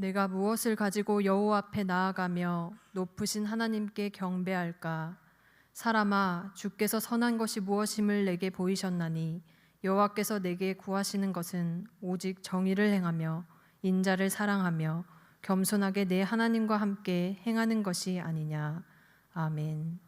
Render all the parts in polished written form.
내가 무엇을 가지고 여호와 앞에 나아가며 높으신 하나님께 경배할까? 사람아, 주께서 선한 것이 무엇임을 내게 보이셨나니 여호와께서 내게 구하시는 것은 오직 정의를 행하며 인자를 사랑하며 겸손하게 내 하나님과 함께 행하는 것이 아니냐. 아멘.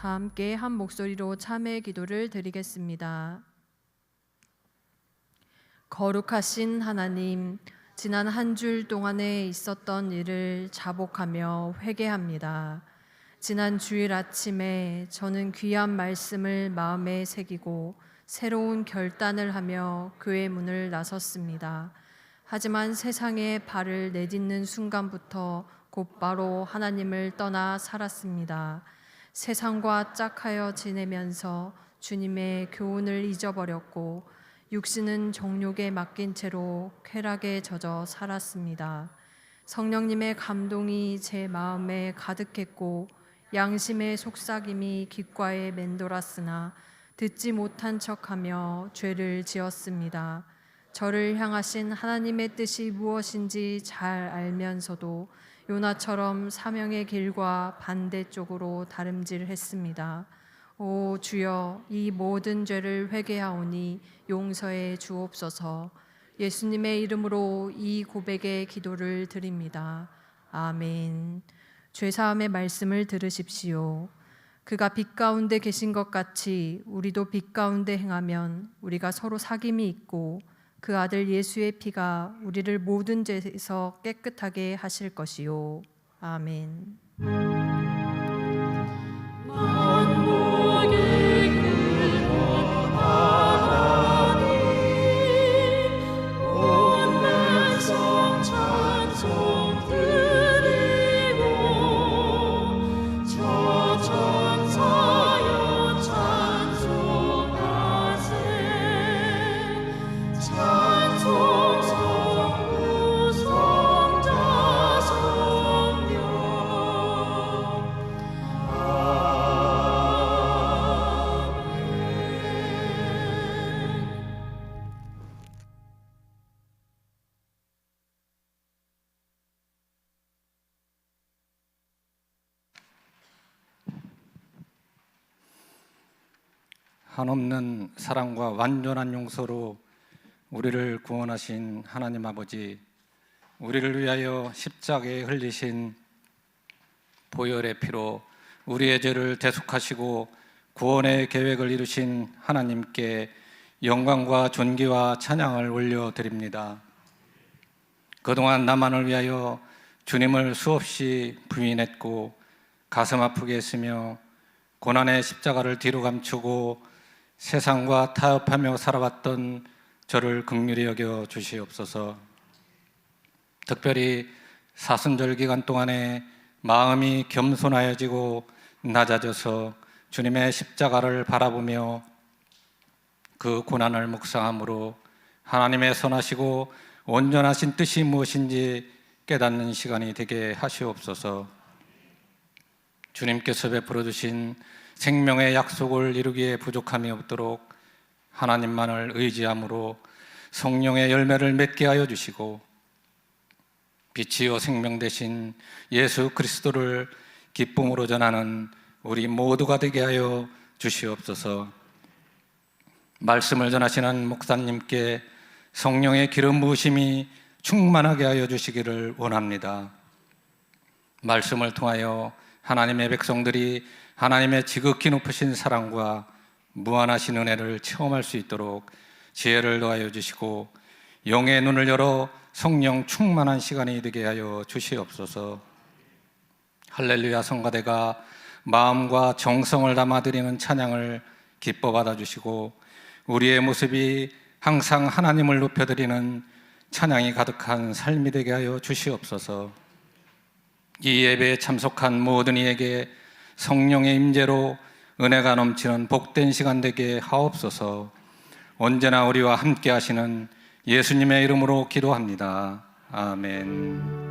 다 함께 한 목소리로 참회의 기도를 드리겠습니다. 거룩하신 하나님, 지난 한 주 동안에 있었던 일을 자복하며 회개합니다. 지난 주일 아침에 저는 귀한 말씀을 마음에 새기고 새로운 결단을 하며 교회 문을 나섰습니다. 하지만 세상에 발을 내딛는 순간부터 곧바로 하나님을 떠나 살았습니다. 세상과 짝하여 지내면서 주님의 교훈을 잊어버렸고 육신은 정욕에 맡긴 채로 쾌락에 젖어 살았습니다. 성령님의 감동이 제 마음에 가득했고 양심의 속삭임이 귓가에 맴돌았으나 듣지 못한 척하며 죄를 지었습니다. 저를 향하신 하나님의 뜻이 무엇인지 잘 알면서도 요나처럼 사명의 길과 반대쪽으로 다름질했습니다. 오 주여, 이 모든 죄를 회개하오니 용서해 주옵소서. 예수님의 이름으로 이 고백의 기도를 드립니다. 아멘. 죄사함의 말씀을 들으십시오. 그가 빛 가운데 계신 것 같이 우리도 빛 가운데 행하면 우리가 서로 사귐이 있고 그 아들 예수의 피가 우리를 모든 죄에서 깨끗하게 하실 것이요. 아멘. 찬송하세 찬송 한없는 사랑과 완전한 용서로 우리를 구원하신 하나님 아버지, 우리를 위하여 십자가에 흘리신 보혈의 피로 우리의 죄를 대속하시고 구원의 계획을 이루신 하나님께 영광과 존귀와 찬양을 올려드립니다. 그동안 나만을 위하여 주님을 수없이 부인했고 가슴 아프게 했으며 고난의 십자가를 뒤로 감추고 세상과 타협하며 살아왔던 저를 긍휼히 여겨 주시옵소서. 특별히 사순절 기간 동안에 마음이 겸손하여지고 낮아져서 주님의 십자가를 바라보며 그 고난을 묵상함으로 하나님의 선하시고 온전하신 뜻이 무엇인지 깨닫는 시간이 되게 하시옵소서. 주님께서 베풀어 주신 생명의 약속을 이루기에 부족함이 없도록 하나님만을 의지함으로 성령의 열매를 맺게 하여 주시고 빛이요 생명 되신 예수 그리스도를 기쁨으로 전하는 우리 모두가 되게 하여 주시옵소서. 말씀을 전하시는 목사님께 성령의 기름 부으심이 충만하게 하여 주시기를 원합니다. 말씀을 통하여 하나님의 백성들이 하나님의 지극히 높으신 사랑과 무한하신 은혜를 체험할 수 있도록 지혜를 더하여 주시고 영의 눈을 열어 성령 충만한 시간이 되게 하여 주시옵소서. 할렐루야 성가대가 마음과 정성을 담아 드리는 찬양을 기뻐 받아주시고 우리의 모습이 항상 하나님을 높여드리는 찬양이 가득한 삶이 되게 하여 주시옵소서. 이 예배에 참석한 모든 이에게 성령의 임재로 은혜가 넘치는 복된 시간 되게 하옵소서. 언제나 우리와 함께 하시는 예수님의 이름으로 기도합니다. 아멘.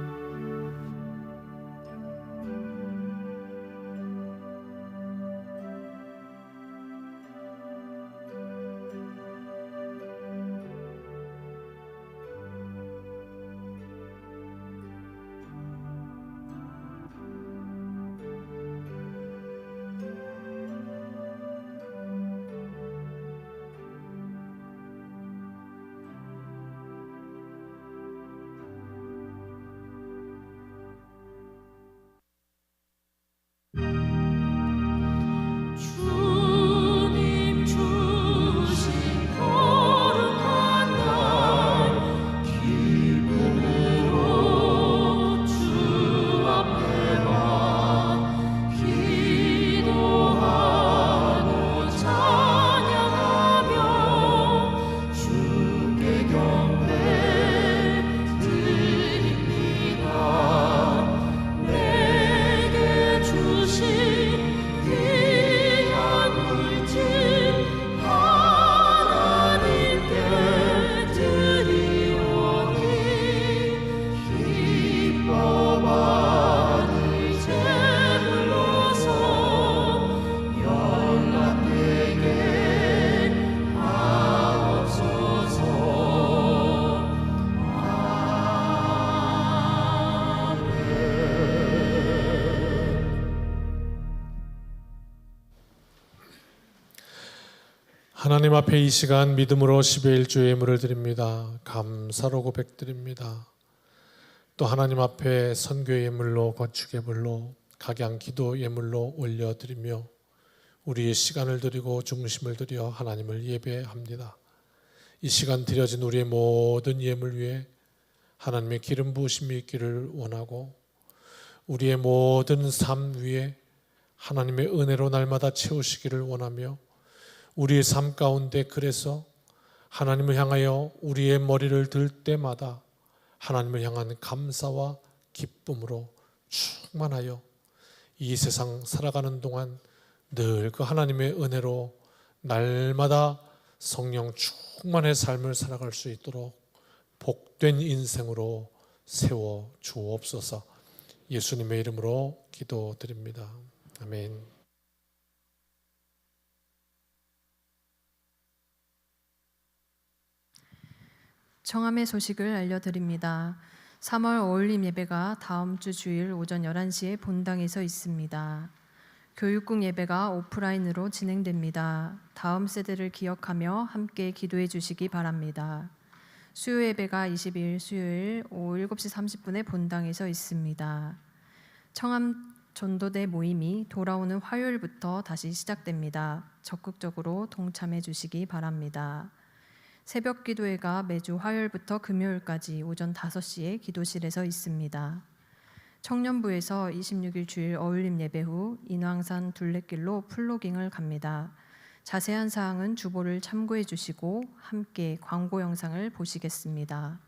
하나님 앞에 이 시간 믿음으로 10의 1주 예물을 드립니다. 감사로 고백드립니다. 또 하나님 앞에 선교 예물로 건축 예물로 각양 기도 예물로 올려드리며 우리의 시간을 드리고 중심을 드려 하나님을 예배합니다. 이 시간 드려진 우리의 모든 예물 위에 하나님의 기름 부으심이 있기를 원하고 우리의 모든 삶 위에 하나님의 은혜로 날마다 채우시기를 원하며 우리의 삶 가운데 그래서 하나님을 향하여 우리의 머리를 들 때마다 하나님을 향한 감사와 기쁨으로 충만하여 이 세상 살아가는 동안 늘 그 하나님의 은혜로 날마다 성령 충만의 삶을 살아갈 수 있도록 복된 인생으로 세워 주옵소서. 예수님의 이름으로 기도드립니다. 아멘. 청함의 소식을 알려드립니다. 3월 어울림 예배가 다음 주 주일 오전 11시에 본당에서 있습니다. 교육국 예배가 오프라인으로 진행됩니다. 다음 세대를 기억하며 함께 기도해 주시기 바랍니다. 수요 예배가 22일 수요일 오후 7시 30분에 본당에서 있습니다. 청암 전도대 모임이 돌아오는 화요일부터 다시 시작됩니다. 적극적으로 동참해 주시기 바랍니다. 새벽 기도회가 매주 화요일부터 금요일까지 오전 5시에 기도실에서 있습니다. 청년부에서 26일 주일 어울림 예배 후 인왕산 둘레길로 플로깅을 갑니다. 자세한 사항은 주보를 참고해 주시고 함께 광고 영상을 보시겠습니다.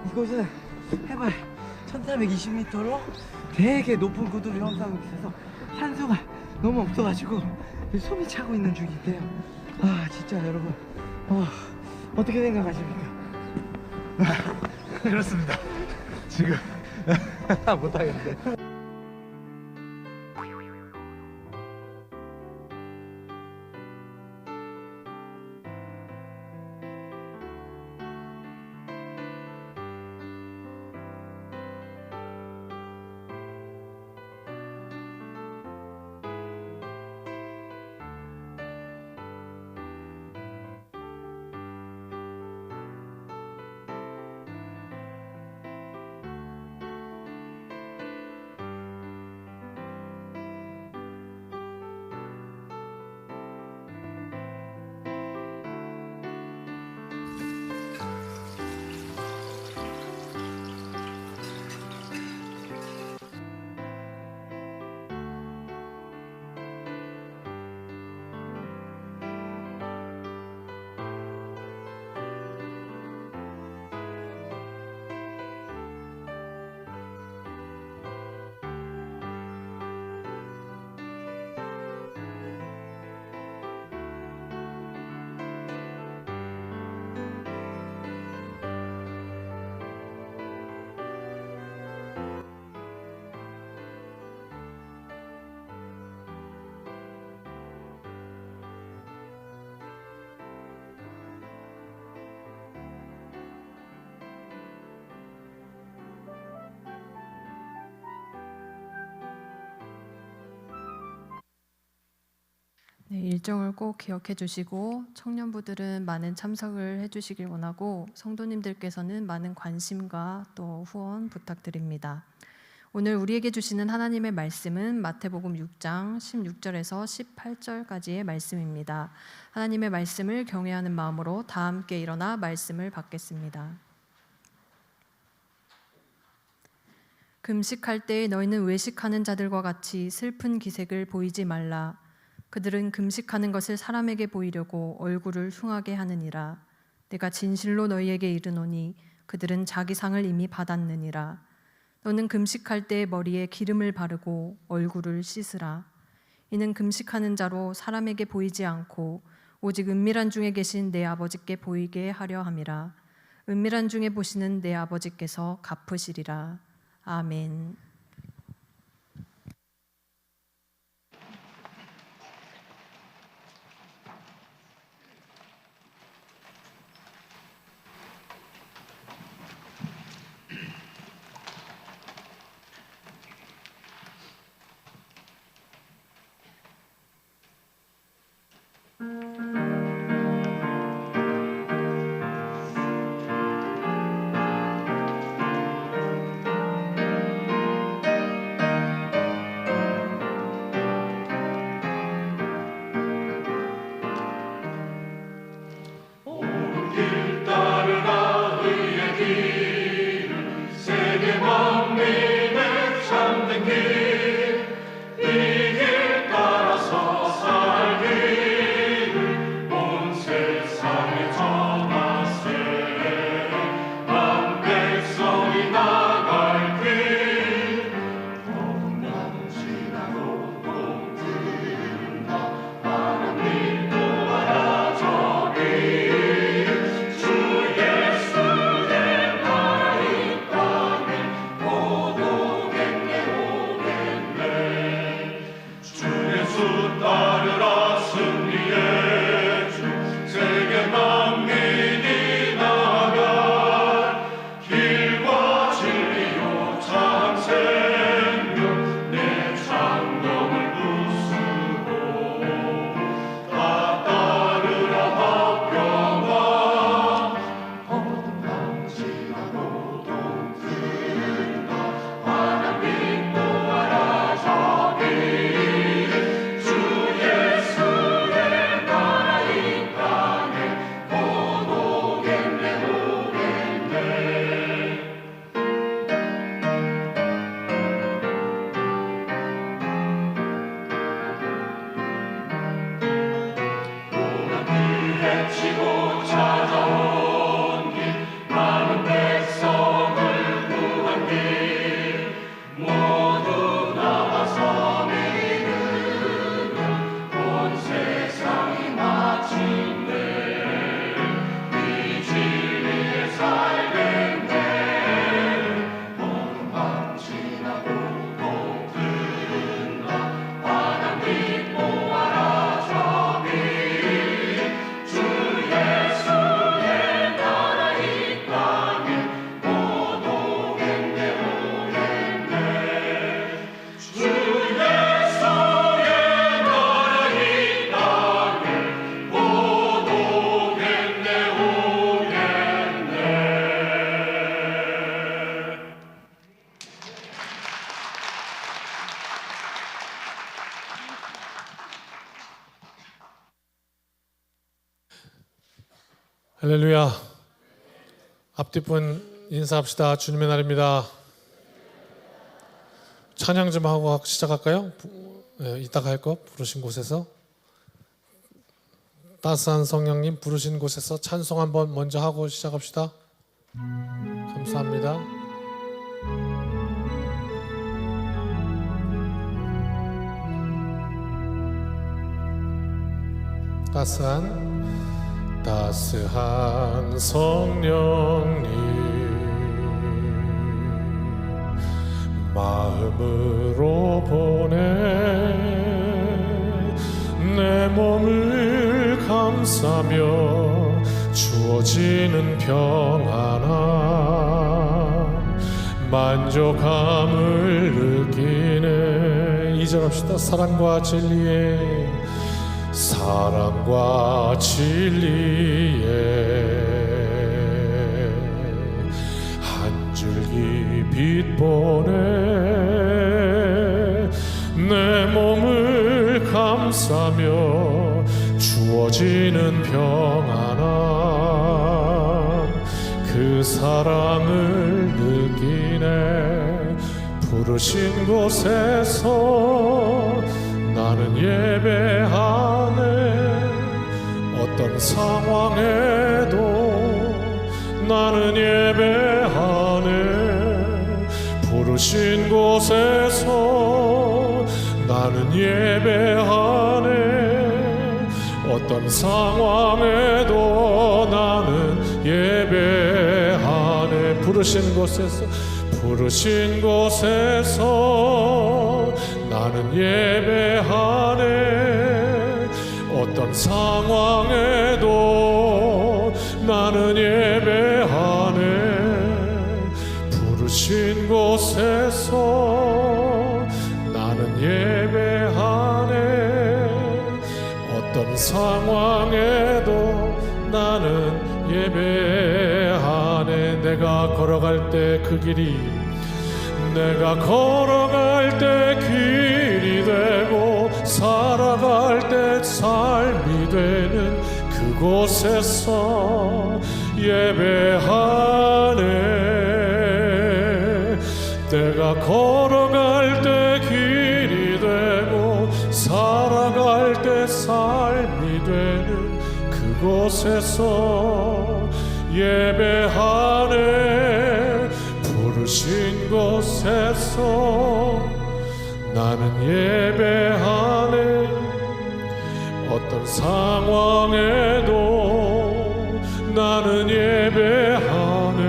이곳은 해발 1420m로 되게 높은 고도를 형성하고 있어서 산소가 너무 없어가지고 숨이 차고 있는 중인데요. 아 진짜 여러분 어떻게 생각하십니까? 그렇습니다. 지금 못하겠는데. 네, 일정을 꼭 기억해 주시고 청년부들은 많은 참석을 해 주시길 원하고 성도님들께서는 많은 관심과 또 후원 부탁드립니다. 오늘 우리에게 주시는 하나님의 말씀은 마태복음 6장 16절에서 18절까지의 말씀입니다. 하나님의 말씀을 경외하는 마음으로 다 함께 일어나 말씀을 받겠습니다. 금식할 때에 너희는 외식하는 자들과 같이 슬픈 기색을 보이지 말라. 그들은 금식하는 것을 사람에게 보이려고 얼굴을 흉하게 하느니라. 내가 진실로 너희에게 이르노니 그들은 자기 상을 이미 받았느니라. 너는 금식할 때 머리에 기름을 바르고 얼굴을 씻으라. 이는 금식하는 자로 사람에게 보이지 않고 오직 은밀한 중에 계신 내 아버지께 보이게 하려 함이라. 은밀한 중에 보시는 내 아버지께서 갚으시리라. 아멘. 할렐루야. 앞뒷분 인사합시다. 주님의 날입니다. 찬양 좀 하고 시작할까요? 이따가 할 거 부르신 곳에서. 따스한 성령님 부르신 곳에서 찬송 한번 먼저 하고 시작합시다. 감사합니다. 따스한 성령님 마음으로 보내 내 몸을 감싸며 주어지는 평안함 만족함을 느끼네. 2절 합시다. 사랑과 진리에 한 줄기 빛 보내 내 몸을 감싸며 주어지는 평안함 그 사랑을 느끼네. 부르신 곳에서 나는 예배하네. 어떤 상황에도 나는 예배하네. 부르신 곳에서 나는 예배하네. 어떤 상황에도 나는 예배하네. 부르신 곳에서 나는 예배하네. 어떤 상황에도 나는 예배하네. 부르신 곳에서 나는 예배하네. 어떤 상황에도 나는 예배하네. 내가 걸어갈 때 그 길이 내가 걸어갈 때 길이 되고 살아갈 때 삶이 되는 그곳에서 예배하네. 내가 걸어갈 때 길이 되고 살아갈 때 삶이 되는 그곳에서 예배하네. 부르신 곳에서 나는 예배하네. 어떤 상황에도 나는 예배하네.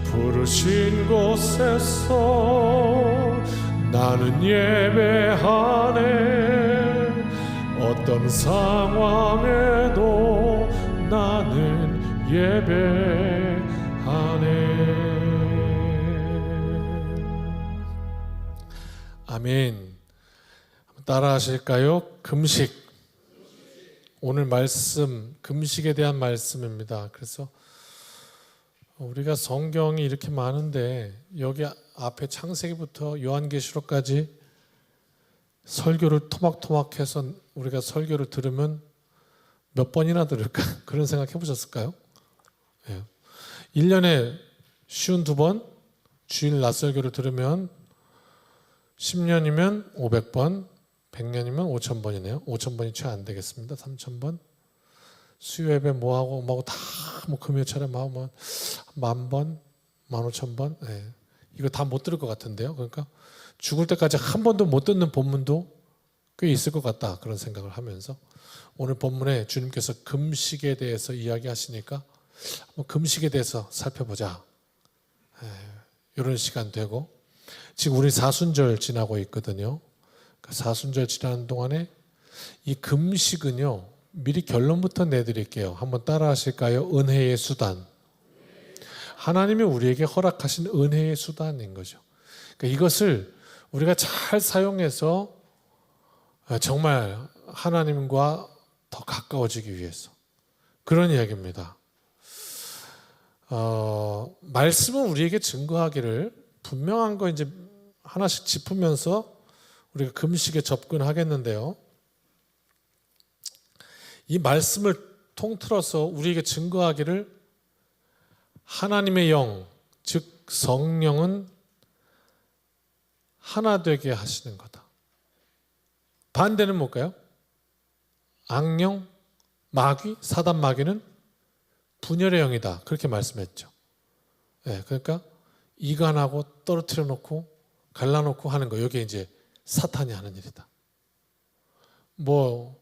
부르신 곳에서 나는 예배하네. 어떤 상황에도 나는 예배하네. 아멘. 따라 하실까요? 금식. 오늘 말씀 금식에 대한 말씀입니다. 그래서 우리가 성경이 이렇게 많은데 여기 앞에 창세기부터 요한계시록까지 설교를 토막토막해서 우리가 설교를 들으면 몇 번이나 들을까? 그런 생각 해보셨을까요? 1년에 52번 주일 낮설교를 들으면 10년이면 500번, 100년이면 5000번이네요. 5000번이 채 안 되겠습니다. 3000번. 수요 예배 뭐하고 다 금요 차례 뭐 10,000번, 15,000번. 이거 다 못 들을 것 같은데요. 그러니까 죽을 때까지 한 번도 못 듣는 본문도 꽤 있을 것 같다. 그런 생각을 하면서 오늘 본문에 주님께서 금식에 대해서 이야기하시니까 한번 금식에 대해서 살펴보자. 이런 시간 되고 지금 우리 사순절 지나고 있거든요. 사순절 지나는 동안에 이 금식은요. 미리 결론부터 내드릴게요. 한번 따라 하실까요? 은혜의 수단. 하나님이 우리에게 허락하신 은혜의 수단인 거죠. 그러니까 이것을 우리가 잘 사용해서 정말 하나님과 더 가까워지기 위해서 그런 이야기입니다. 말씀은 우리에게 증거하기를 분명한 거 이제 하나씩 짚으면서 우리가 금식에 접근하겠는데요. 이 말씀을 통틀어서 우리에게 증거하기를 하나님의 영, 즉 성령은 하나 되게 하시는 거다. 반대는 뭘까요? 악령, 마귀, 사단 마귀는 분열의 영이다. 그렇게 말씀했죠. 네, 그러니까 이간하고 떨어뜨려 놓고 갈라놓고 하는 거. 이게 이제 사탄이 하는 일이다. 뭐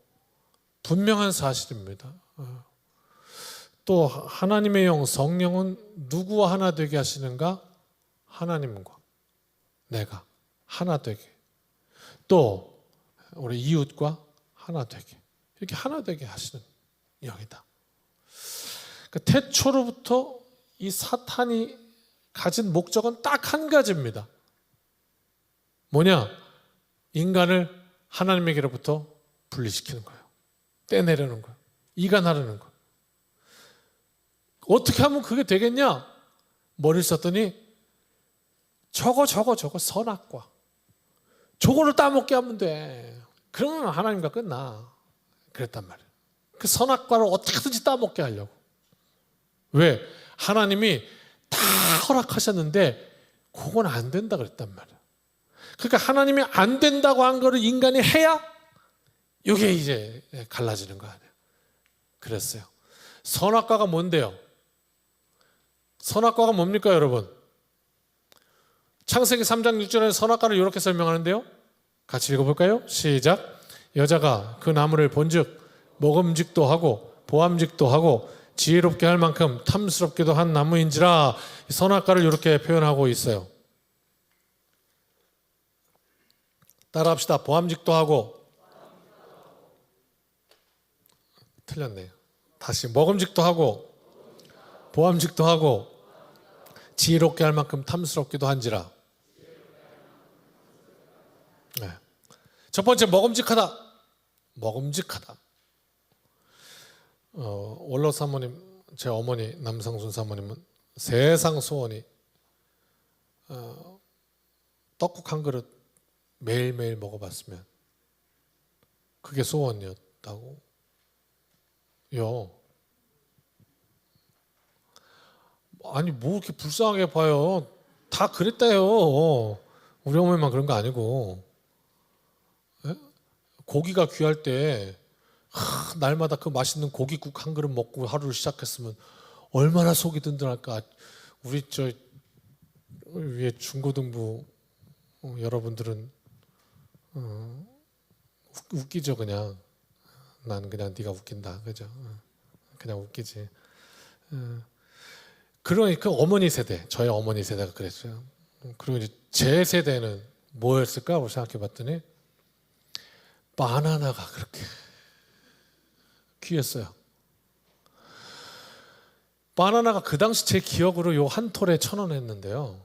분명한 사실입니다. 또 하나님의 영, 성령은 누구와 하나 되게 하시는가? 하나님과 내가 하나 되게. 또 우리 이웃과 하나 되게. 이렇게 하나 되게 하시는 영이다. 그러니까 태초로부터 이 사탄이 가진 목적은 딱 한 가지입니다. 뭐냐? 인간을 하나님에게로부터 분리시키는 거예요. 떼내려는 거예요. 이간하려는 거예요. 어떻게 하면 그게 되겠냐? 머리를 썼더니 저거 선악과 저거를 따먹게 하면 돼. 그러면 하나님과 끝나. 그랬단 말이에요. 그 선악과를 어떻게든지 따먹게 하려고. 왜? 하나님이 다 허락하셨는데 그건 안 된다 그랬단 말이에요. 그러니까 하나님이 안 된다고 한 거를 인간이 해야 이게 이제 갈라지는 거 아니에요. 그랬어요. 선악과가 뭔데요? 선악과가 뭡니까 여러분? 창세기 3장 6절에 선악과를 이렇게 설명하는데요. 같이 읽어볼까요? 시작. 여자가 그 나무를 본즉 먹음직도 하고 보암직도 하고 지혜롭게 할 만큼 탐스럽기도 한 나무인지라. 선악과를 이렇게 표현하고 있어요. 따라합시다. 보암직도 하고. 틀렸네요. 다시 먹음직도 하고 보암직도 하고 지혜롭게 할 만큼 탐스럽기도 한지라. 네. 첫 번째 먹음직하다. 먹음직하다. 원로 사모님, 제 어머니 남상순 사모님은 세상 소원이 떡국 한 그릇 매일매일 먹어봤으면 그게 소원이었다고. 요. 아니 뭐 이렇게 불쌍하게 봐요. 다 그랬다요. 우리 어머니만 그런 거 아니고. 에? 고기가 귀할 때 날마다 그 맛있는 고기국 한 그릇 먹고 하루를 시작했으면 얼마나 속이 든든할까. 우리 저 위에 중고등부 여러분들은 웃기죠 그냥. 난 그냥 네가 웃긴다, 그죠? 그냥 웃기지. 그러니까 어머니 세대, 저희 어머니 세대가 그랬어요. 그리고 이제 제 세대는 뭐였을까? 생각해봤더니 바나나가 그렇게 귀했어요. 바나나가 그 당시 제 기억으로 요 한 톨에 1,000원 했는데요.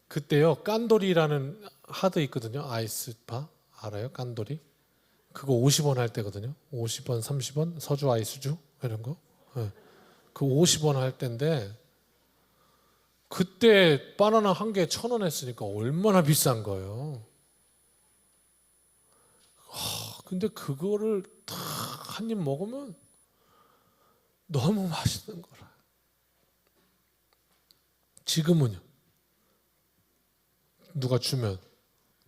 그때요 깐돌이라는 하드 있거든요. 아이스바 알아요? 깐돌이? 그거 50원 할 때거든요. 50원, 30원, 서주 아이스주 이런 거. 네. 그 50원 할 때인데 그때 바나나 한 개에 1,000원 했으니까 얼마나 비싼 거예요. 근데 그거를 다 한 입 먹으면 너무 맛있는 거라. 지금은요. 누가 주면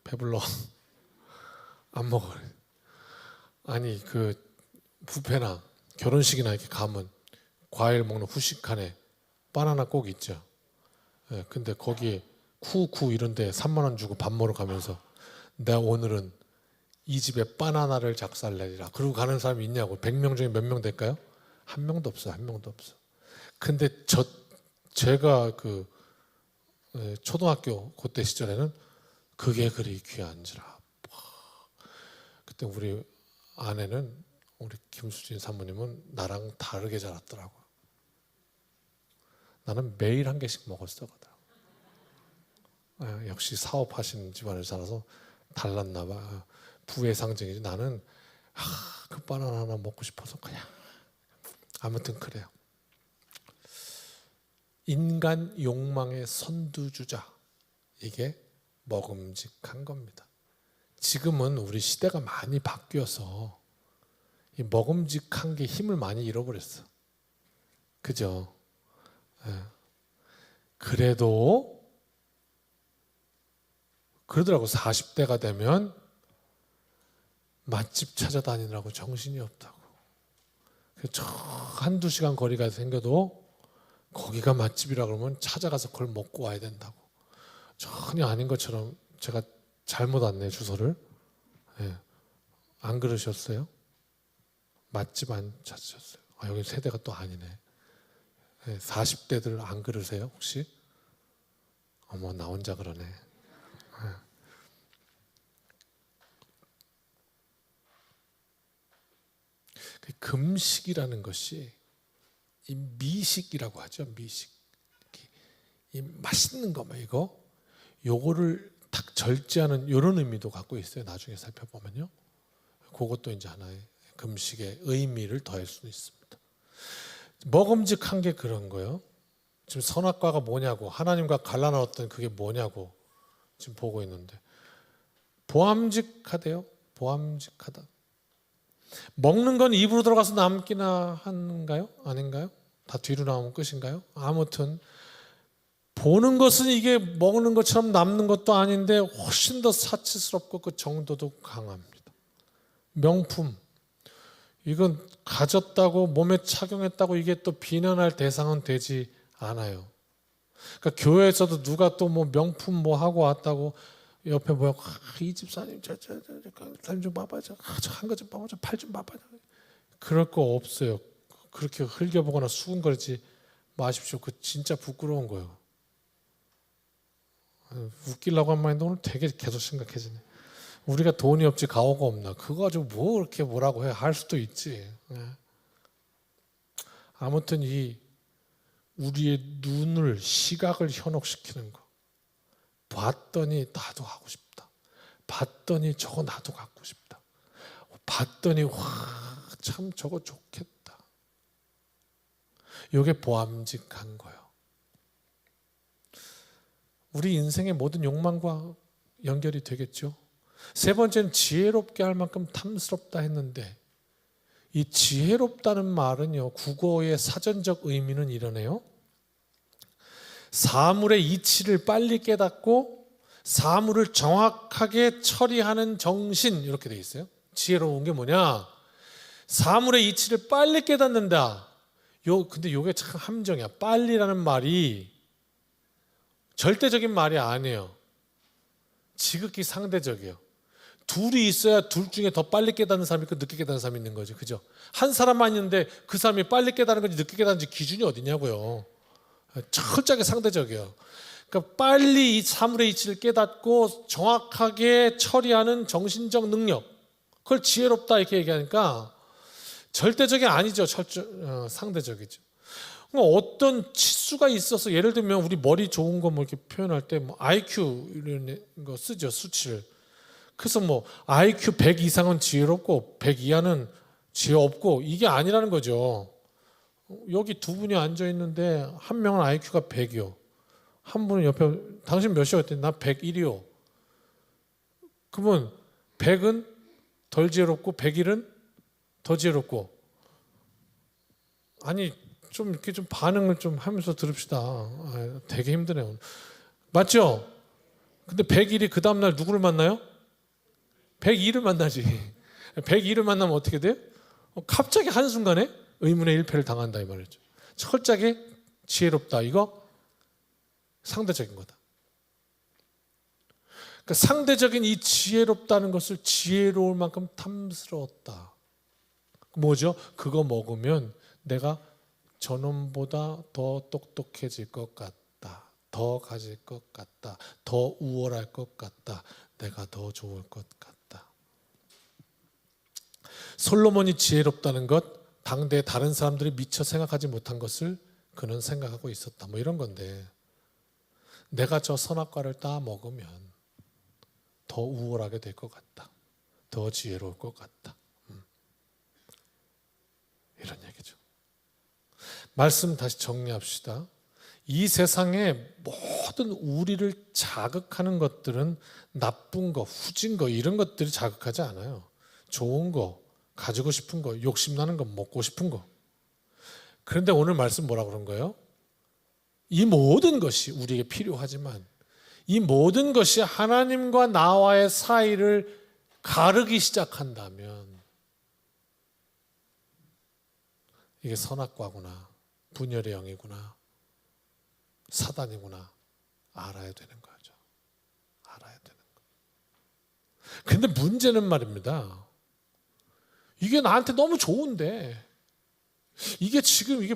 배불러 안 먹어. 아니 그 뷔페나 결혼식이나 이렇게 가면 과일 먹는 후식칸에 바나나 꼭 있죠. 예, 근데 거기 쿠쿠 이런 데 3만 원 주고 밥 먹으러 가면서 내가 오늘은 이 집에 바나나를 작살내리라. 그러고 가는 사람이 있냐고. 100명 중에 몇 명 될까요? 한 명도 없어요. 한 명도 없어. 근데 제가 그 초등학교 그때 시절에는 그게 그리 귀한지라. 그때 우리 아내는 우리 김수진 사모님은 나랑 다르게 자랐더라고. 나는 매일 한 개씩 먹었어. 역시 사업하시는 집안을 살아서 달랐나 봐. 부의 상징이지. 나는 그 바나나 하나 먹고 싶어서 그냥. 아무튼 그래요. 인간 욕망의 선두주자. 이게 먹음직한 겁니다. 지금은 우리 시대가 많이 바뀌어서 이 먹음직한 게 힘을 많이 잃어버렸어. 그죠? 예. 그래도 그러더라고. 40대가 되면 맛집 찾아다니느라고 정신이 없다고. 저 한두 시간 거리가 생겨도 거기가 맛집이라 그러면 찾아가서 그걸 먹고 와야 된다고. 전혀 아닌 것처럼 제가 잘못 왔네, 주소를. 예. 안 그러셨어요? 맛집 안 찾으셨어요? 아, 여기 세대가 또 아니네. 예, 40대들 안 그러세요, 혹시? 어머, 나 혼자 그러네. 예. 금식이라는 것이 이 미식이라고 하죠. 미식. 이 맛있는 거 뭐 이거 요거를 딱 절제하는 이런 의미도 갖고 있어요. 나중에 살펴보면요. 그것도 이제 하나의 금식의 의미를 더할 수 있습니다. 먹음직한 게 그런 거예요. 지금 선악과가 뭐냐고, 하나님과 갈라놨던 그게 뭐냐고 지금 보고 있는데, 보암직하대요. 보암직하다. 먹는 건 입으로 들어가서 남기나 하는가요? 아닌가요? 다 뒤로 나오면 끝인가요? 아무튼 보는 것은 이게 먹는 것처럼 남는 것도 아닌데 훨씬 더 사치스럽고 그 정도도 강합니다. 명품, 이건 가졌다고 몸에 착용했다고 이게 또 비난할 대상은 되지 않아요. 그러니까 교회에서도 누가 또 뭐 명품 뭐 하고 왔다고 옆에 뭐야, 이 집사님 저 사람 좀 봐봐, 저 한 거 좀 봐봐, 저 팔 좀 봐봐. 그럴 거 없어요. 그렇게 흘겨보거나 수군거리지 마십시오. 그 진짜 부끄러운 거예요. 웃기려고 한 말인데 오늘 되게 계속 심각해지네. 우리가 돈이 없지 가오가 없나, 그거 가지고 뭐 그렇게 뭐라고 해 할 수도 있지. 아무튼 이 우리의 눈을, 시각을 현혹시키는 거, 봤더니 나도 하고 싶다, 봤더니 저거 나도 갖고 싶다, 봤더니 와 참 저거 좋겠다, 이게 보암직한 거예요. 우리 인생의 모든 욕망과 연결이 되겠죠. 세 번째는 지혜롭게 할 만큼 탐스럽다 했는데, 이 지혜롭다는 말은요, 국어의 사전적 의미는 이러네요. 사물의 이치를 빨리 깨닫고 사물을 정확하게 처리하는 정신, 이렇게 돼 있어요. 지혜로운 게 뭐냐? 사물의 이치를 빨리 깨닫는다. 근데 이게 참 함정이야. 빨리라는 말이 절대적인 말이 아니에요. 지극히 상대적이에요. 둘이 있어야 둘 중에 더 빨리 깨닫는 사람이 있고 늦게 깨닫는 사람이 있는 거죠. 그죠? 한 사람만 있는데 그 사람이 빨리 깨닫는 건지 늦게 깨닫는지 기준이 어디냐고요. 철저하게 상대적이에요. 그러니까 빨리 이 사물의 이치를 깨닫고 정확하게 처리하는 정신적 능력, 그걸 지혜롭다 이렇게 얘기하니까 절대적이 아니죠. 상대적이죠. 어떤 치수가 있어서, 예를 들면 우리 머리 좋은 거 뭐 이렇게 표현할 때 뭐 IQ 이런 거 쓰죠, 수치를. 그래서 뭐 IQ 100 이상은 지혜롭고 100 이하는 지혜 없고, 이게 아니라는 거죠. 여기 두 분이 앉아 있는데 한 명은 IQ가 100이요. 한 분은 옆에, 당신 몇이요? 했더니 나 101이요. 그러면 100은 덜 지혜롭고 101은 더 지혜롭고, 아니 좀 이렇게 좀 반응을 좀 하면서 들읍시다. 되게 힘드네요. 맞죠? 근데 101이 그 다음날 누구를 만나요? 102를 만나지. 102를 만나면 어떻게 돼요? 갑자기 한순간에 의문의 일패를 당한다 이 말이죠. 철저하게 지혜롭다, 이거 상대적인 거다. 그러니까 상대적인 이 지혜롭다는 것을 지혜로울 만큼 탐스러웠다. 뭐죠? 그거 먹으면 내가 저놈보다 더 똑똑해질 것 같다, 더 가질 것 같다, 더 우월할 것 같다, 내가 더 좋을 것 같다. 솔로몬이 지혜롭다는 것, 당대 다른 사람들이 미처 생각하지 못한 것을 그는 생각하고 있었다, 뭐 이런 건데, 내가 저 선악과를 따 먹으면 더 우월하게 될 것 같다, 더 지혜로울 것 같다, 이런 얘기죠. 말씀 다시 정리합시다. 이 세상의 모든 우리를 자극하는 것들은 나쁜 거, 후진 거, 이런 것들이 자극하지 않아요. 좋은 거, 가지고 싶은 거, 욕심나는 거, 먹고 싶은 거. 그런데 오늘 말씀 뭐라 그런 거예요? 이 모든 것이 우리에게 필요하지만 이 모든 것이 하나님과 나와의 사이를 가르기 시작한다면 이게 선악과구나, 분열의 영이구나, 사단이구나 알아야 되는 거죠. 알아야 되는 거. 그런데 문제는 말입니다. 이게 나한테 너무 좋은데 이게 지금 이게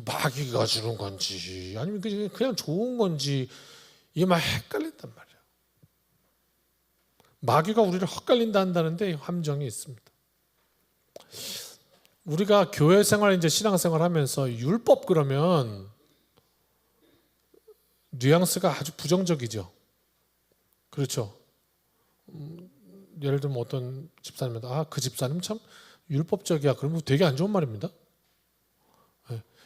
마귀가 주는 건지 아니면 그냥 좋은 건지 이게 막 헷갈린단 말이에요. 마귀가 우리를 헛갈린다 한다는데 함정이 있습니다. 우리가 교회 생활, 이제 신앙생활 하면서 율법 그러면 뉘앙스가 아주 부정적이죠. 그렇죠. 예를 들면 어떤 집사님은 그 집사님 참 율법적이야. 그러면 되게 안 좋은 말입니다.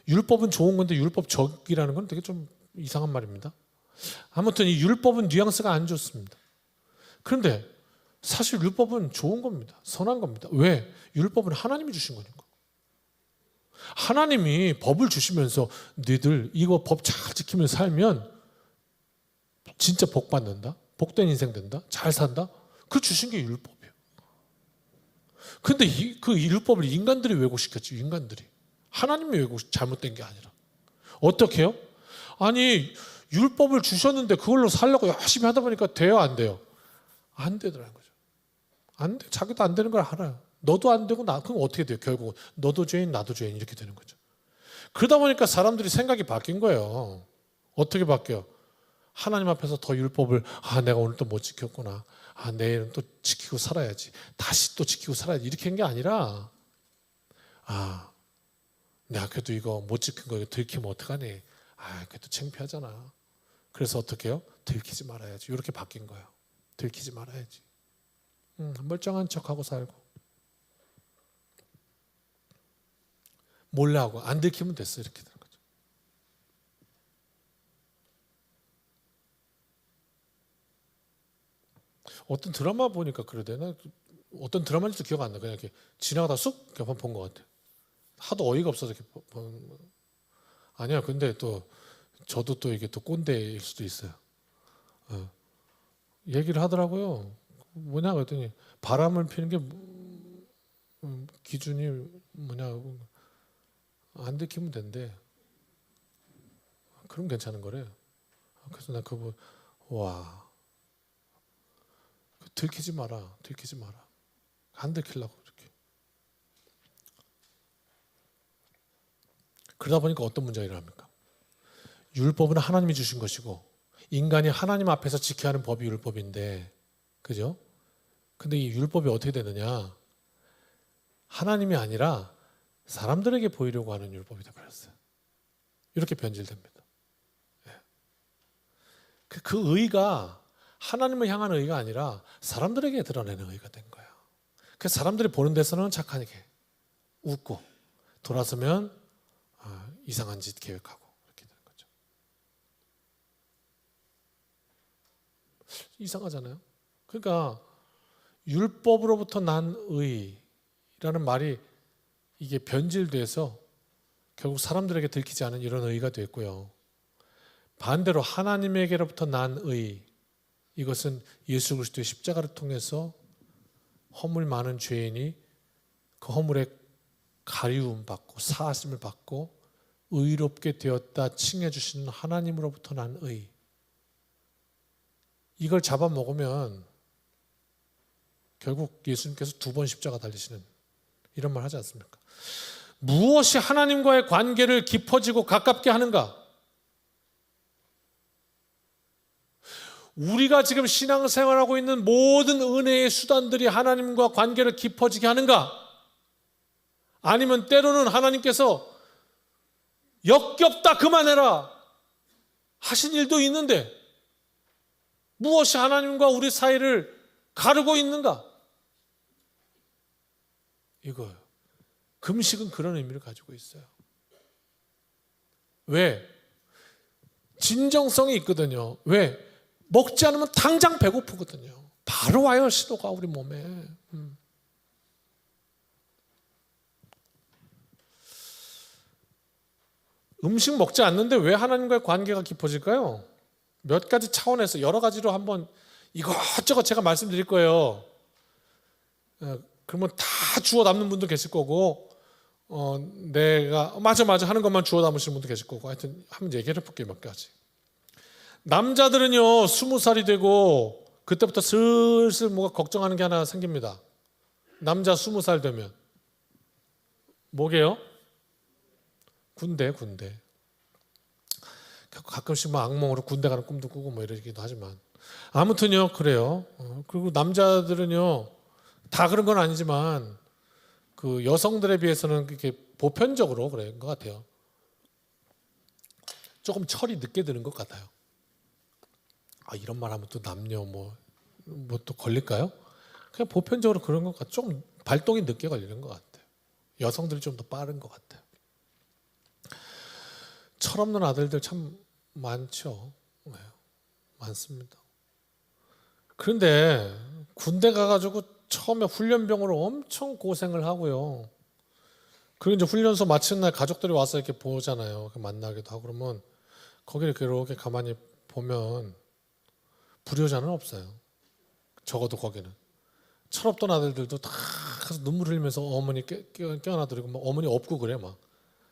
율법은 좋은 건데 율법적이라는 건 되게 좀 이상한 말입니다. 아무튼 이 율법은 뉘앙스가 안 좋습니다. 그런데 사실 율법은 좋은 겁니다. 선한 겁니다. 왜? 율법은 하나님이 주신 거니까. 하나님이 법을 주시면서 너희들 이거 법 잘 지키면서 살면 진짜 복 받는다. 복된 인생 된다. 잘 산다. 그 주신 게 율법이에요. 근데 그 율법을 인간들이 왜곡시켰지. 인간들이. 하나님이 왜곡 잘못된 게 아니라. 어떻게 해요? 아니 율법을 주셨는데 그걸로 살려고 열심히 하다 보니까 돼요, 안 돼요? 안 되더라는 거죠. 안 돼. 자기도 안 되는 걸 알아요. 너도 안 되고 그럼 어떻게 돼요? 결국 너도 죄인 나도 죄인 이렇게 되는 거죠. 그러다 보니까 사람들이 생각이 바뀐 거예요. 어떻게 바뀌어요? 하나님 앞에서 더 율법을 내가 오늘 또 못 지켰구나. 내일은 또 지키고 살아야지. 다시 또 지키고 살아야지. 이렇게 한 게 아니라 내가 그래도 이거 못 지킨 거 이거 들키면 어떡하니? 그래도 창피하잖아. 그래서 어떻게 해요? 들키지 말아야지. 이렇게 바뀐 거예요. 들키지 말아야지. 멀쩡한 척하고 살고 몰래 하고 안 들키면 됐어. 이렇게 되는 거죠. 어떤 드라마 보니까 그러대나 어떤 드라마인지도 기억 안 나. 그냥 이렇게 지나가다 쑥 본 것 같아. 하도 어이가 없어서 이렇게 아니야. 근데 또 저도 또 이게 또 꼰대일 수도 있어요. 얘기를 하더라고요. 뭐냐 그랬더니 바람을 피는 게 기준이 뭐냐 안 들키면 된대. 그럼 괜찮은 거래요. 그래서 나 그거 들키지 마라. 들키지 마라. 안 들키려고 이렇게. 그러다 보니까 어떤 문제가 일어납니까? 율법은 하나님이 주신 것이고 인간이 하나님 앞에서 지켜야 하는 법이 율법인데, 그죠? 근데 이 율법이 어떻게 되느냐? 하나님이 아니라 사람들에게 보이려고 하는 율법이 되어버렸어요. 이렇게 변질됩니다. 그 의가 하나님을 향한 의가 아니라 사람들에게 드러내는 의가 된 거예요. 그래서 사람들이 보는 데서는 착하게 웃고 돌아서면 이상한 짓 계획하고 이렇게 되는 거죠. 이상하잖아요. 그러니까 율법으로부터 난 의라는 말이 이게 변질돼서 결국 사람들에게 들키지 않은 이런 의가 됐고요. 반대로 하나님에게로부터 난 의, 이것은 예수 그리스도의 십자가를 통해서 허물 많은 죄인이 그 허물에 가리움 받고 사하심을 받고 의롭게 되었다 칭해 주시는 하나님으로부터 난 의. 이걸 잡아먹으면 결국 예수님께서 2번 십자가 달리시는 이런 말 하지 않습니까? 무엇이 하나님과의 관계를 깊어지고 가깝게 하는가? 우리가 지금 신앙생활하고 있는 모든 은혜의 수단들이 하나님과 관계를 깊어지게 하는가? 아니면 때로는 하나님께서 역겹다 그만해라 하신 일도 있는데 무엇이 하나님과 우리 사이를 가르고 있는가? 이거예요. 금식은 그런 의미를 가지고 있어요. 왜? 진정성이 있거든요. 왜? 먹지 않으면 당장 배고프거든요. 바로 와요, 신호가 우리 몸에. 음식 먹지 않는데 왜 하나님과의 관계가 깊어질까요? 몇 가지 차원에서 여러 가지로 한번 이것저것 제가 말씀드릴 거예요. 그러면 다 주워 담는 분도 계실 거고, 내가 맞아 하는 것만 주워 담으시는 분도 계실 거고, 하여튼 한번 얘기를 해볼게요. 몇 가지. 남자들은요 20살이 되고 그때부터 슬슬 뭐가 걱정하는 게 하나 생깁니다. 남자 20살 되면 뭐게요? 군대. 가끔씩 막 악몽으로 군대 가는 꿈도 꾸고 뭐 이러기도 하지만 아무튼요 그래요. 그리고 남자들은요 다 그런 건 아니지만 그 여성들에 비해서는 그렇게 보편적으로 그런 것 같아요. 조금 철이 늦게 드는 것 같아요. 이런 말 하면 또 남녀 뭐 또 걸릴까요? 그냥 보편적으로 그런 것 같아요. 좀 발동이 늦게 걸리는 것 같아요. 여성들이 좀 더 빠른 것 같아요. 철없는 아들들 참 많죠. 네, 많습니다. 그런데 군대 가가지고 처음에 훈련병으로 엄청 고생을 하고요. 그리고 이제 훈련소 마치는 날 가족들이 와서 이렇게 보잖아요. 만나기도 하고 그러면 거기를 이렇게 가만히 보면 불효자는 없어요. 적어도 거기는. 철없던 아들들도 다 가서 눈물 흘리면서 어머니 껴안아드리고 막 어머니 업고 그래 막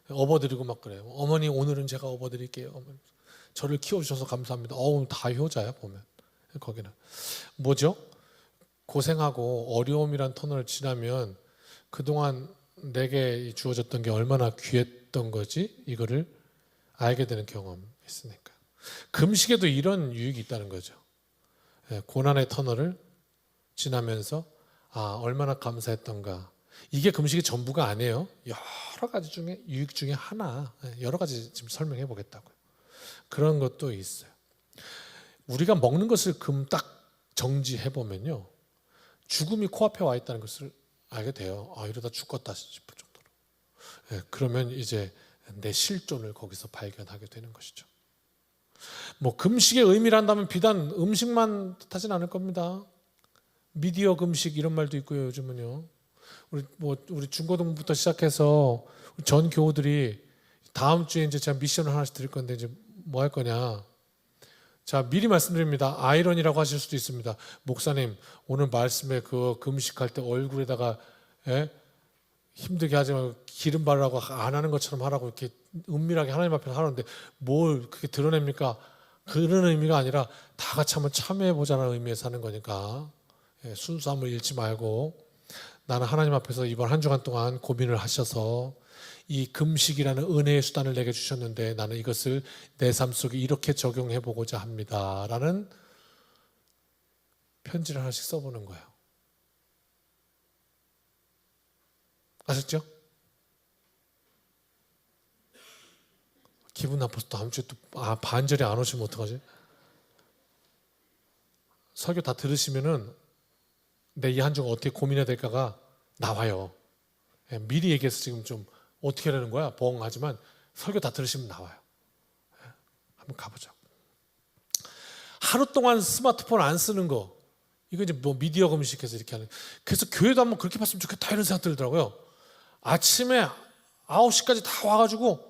업어드리고 막 그래요. 어머니 오늘은 제가 업어드릴게요. 어머니. 저를 키워주셔서 감사합니다. 다 효자야 보면. 거기는 뭐죠? 고생하고 어려움이란 터널을 지나면 그동안 내게 주어졌던 게 얼마나 귀했던 거지 이거를 알게 되는 경험이 있으니까. 금식에도 이런 유익이 있다는 거죠. 고난의 터널을 지나면서 얼마나 감사했던가. 이게 금식의 전부가 아니에요. 여러 가지 중에 유익 중에 하나, 여러 가지 지금 설명해 보겠다고요. 그런 것도 있어요. 우리가 먹는 것을 딱 정지해 보면요, 죽음이 코앞에 와 있다는 것을 알게 돼요. 이러다 죽겠다 싶을 정도로. 그러면 이제 내 실존을 거기서 발견하게 되는 것이죠. 뭐 금식의 의미를 한다면 비단 음식만 뜻하진 않을 겁니다. 미디어 금식 이런 말도 있고요. 요즘은요. 우리 중고등부터 시작해서 전 교우들이 다음 주에 이제 제가 미션을 하나씩 드릴 건데 이제 뭐 할 거냐. 자, 미리 말씀드립니다. 아이러니라고 하실 수도 있습니다. 목사님, 오늘 말씀에 그 금식할 때 얼굴에다가 힘들게 하지 말고 기름 바르라고 안 하는 것처럼 하라고 이렇게 은밀하게 하나님 앞에서 하는데 뭘 그렇게 드러냅니까? 그런 의미가 아니라 다 같이 한번 참여해보자는 의미에서 하는 거니까 순수함을 잃지 말고 나는 하나님 앞에서 이번 한 주간 동안 고민을 하셔서 이 금식이라는 은혜의 수단을 내게 주셨는데 나는 이것을 내 삶 속에 이렇게 적용해 보고자 합니다 라는 편지를 하나씩 써보는 거예요. 아셨죠? 기분 나빠서 다음 주에 또 반절이 안 오시면 어떡하지? 설교 다 들으시면은 내 이 한 주가 어떻게 고민해야 될까가 나와요. 미리 얘기해서 지금 좀 어떻게 하려는 거야? 벙하지만 설교 다 들으시면 나와요. 한번 가보자. 하루 동안 스마트폰 안 쓰는 거, 이거 이제 뭐 미디어 금식해서 이렇게 하는. 그래서 교회도 한번 그렇게 봤으면 좋겠다 이런 생각 들더라고요. 아침에 9시까지 다 와가지고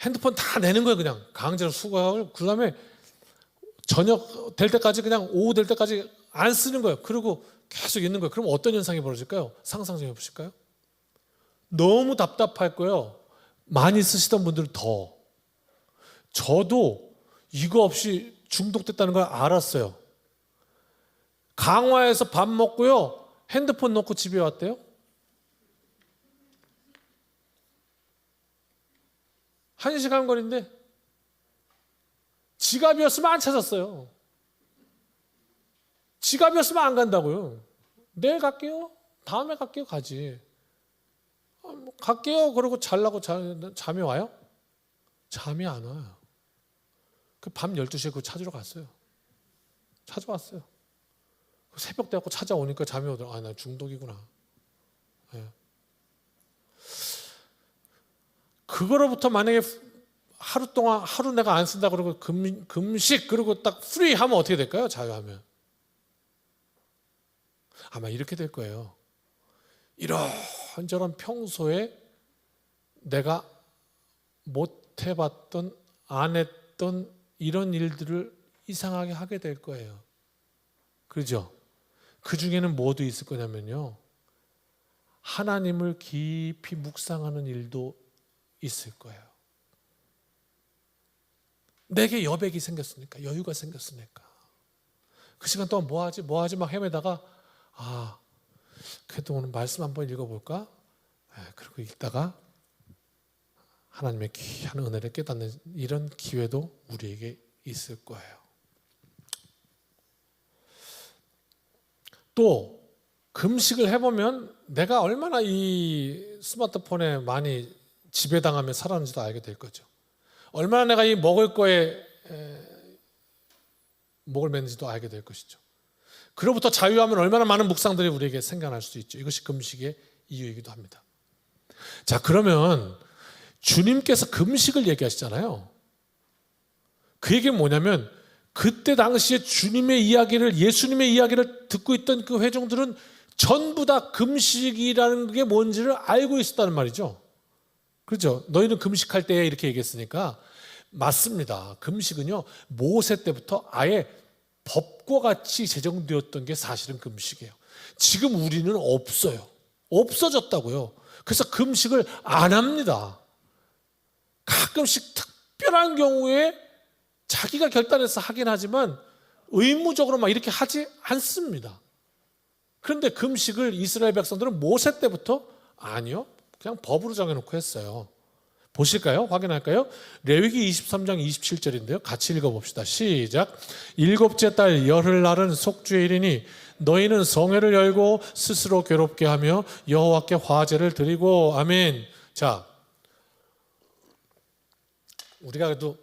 핸드폰 다 내는 거예요. 그냥 강제로 수거하고 그 다음에 저녁 될 때까지 그냥 오후 될 때까지 안 쓰는 거예요. 그리고 계속 있는 거예요. 그럼 어떤 현상이 벌어질까요? 상상 좀 해보실까요? 너무 답답할 거예요. 많이 쓰시던 분들은 더. 저도 이거 없이 중독됐다는 걸 알았어요. 강화에서 밥 먹고요, 핸드폰 놓고 집에 왔대요. 1시간 거리인데 지갑이었으면 안 찾았어요. 지갑이었으면 안 간다고요. 내일 갈게요. 다음에 갈게요. 가지. 갈게요. 그러고 잘라고 잠이 와요? 잠이 안 와요. 그 밤 12시에 그거 찾으러 갔어요. 찾아왔어요. 새벽 돼갖고 찾아오니까 잠이 오더라고요. 나 중독이구나. 그거로부터 만약에 하루 동안 하루 내가 안 쓴다 그러고 금식 그러고 딱 프리 하면 어떻게 될까요? 자유하면 아마 이렇게 될 거예요. 이런저런 평소에 내가 못 못 해봤던, 안 했던 이런 일들을 이상하게 하게 될 거예요. 그죠? 그 중에는 뭐도 있을 거냐면요, 하나님을 깊이 묵상하는 일도 있을 거예요. 내게 여백이 생겼으니까, 여유가 생겼으니까 그 시간 동안 뭐 하지 막 헤매다가 그래도 오늘 말씀 한번 읽어볼까? 그리고 읽다가 하나님의 귀한 은혜를 깨닫는 이런 기회도 우리에게 있을 거예요. 또 금식을 해보면 내가 얼마나 이 스마트폰에 많이 지배당하며 살았는지도 알게 될 거죠. 얼마나 내가 이 먹을 거에 목을 맸는지도 알게 될 것이죠. 그로부터 자유하면 얼마나 많은 묵상들이 우리에게 생겨날 수 있죠. 이것이 금식의 이유이기도 합니다. 자, 그러면 주님께서 금식을 얘기하시잖아요. 그 얘기는 뭐냐면 그때 당시에 주님의 이야기를, 예수님의 이야기를 듣고 있던 그 회중들은 전부 다 금식이라는 게 뭔지를 알고 있었다는 말이죠. 그렇죠? 너희는 금식할 때에 이렇게 얘기했으니까 맞습니다. 금식은요, 모세 때부터 아예 법과 같이 제정되었던 게 사실은 금식이에요. 지금 우리는 없어요. 없어졌다고요. 그래서 금식을 안 합니다. 가끔씩 특별한 경우에 자기가 결단해서 하긴 하지만 의무적으로 막 이렇게 하지 않습니다. 그런데 금식을 이스라엘 백성들은 모세 때부터 아니요, 그냥 법으로 정해놓고 했어요. 보실까요? 확인할까요? 레위기 23장 27절인데요. 같이 읽어봅시다. 시작. 일곱째 달 열흘날은 속죄일이니 너희는 성회를 열고 스스로 괴롭게 하며 여호와께 화제를 드리고. 아멘. 자, 우리가 그래도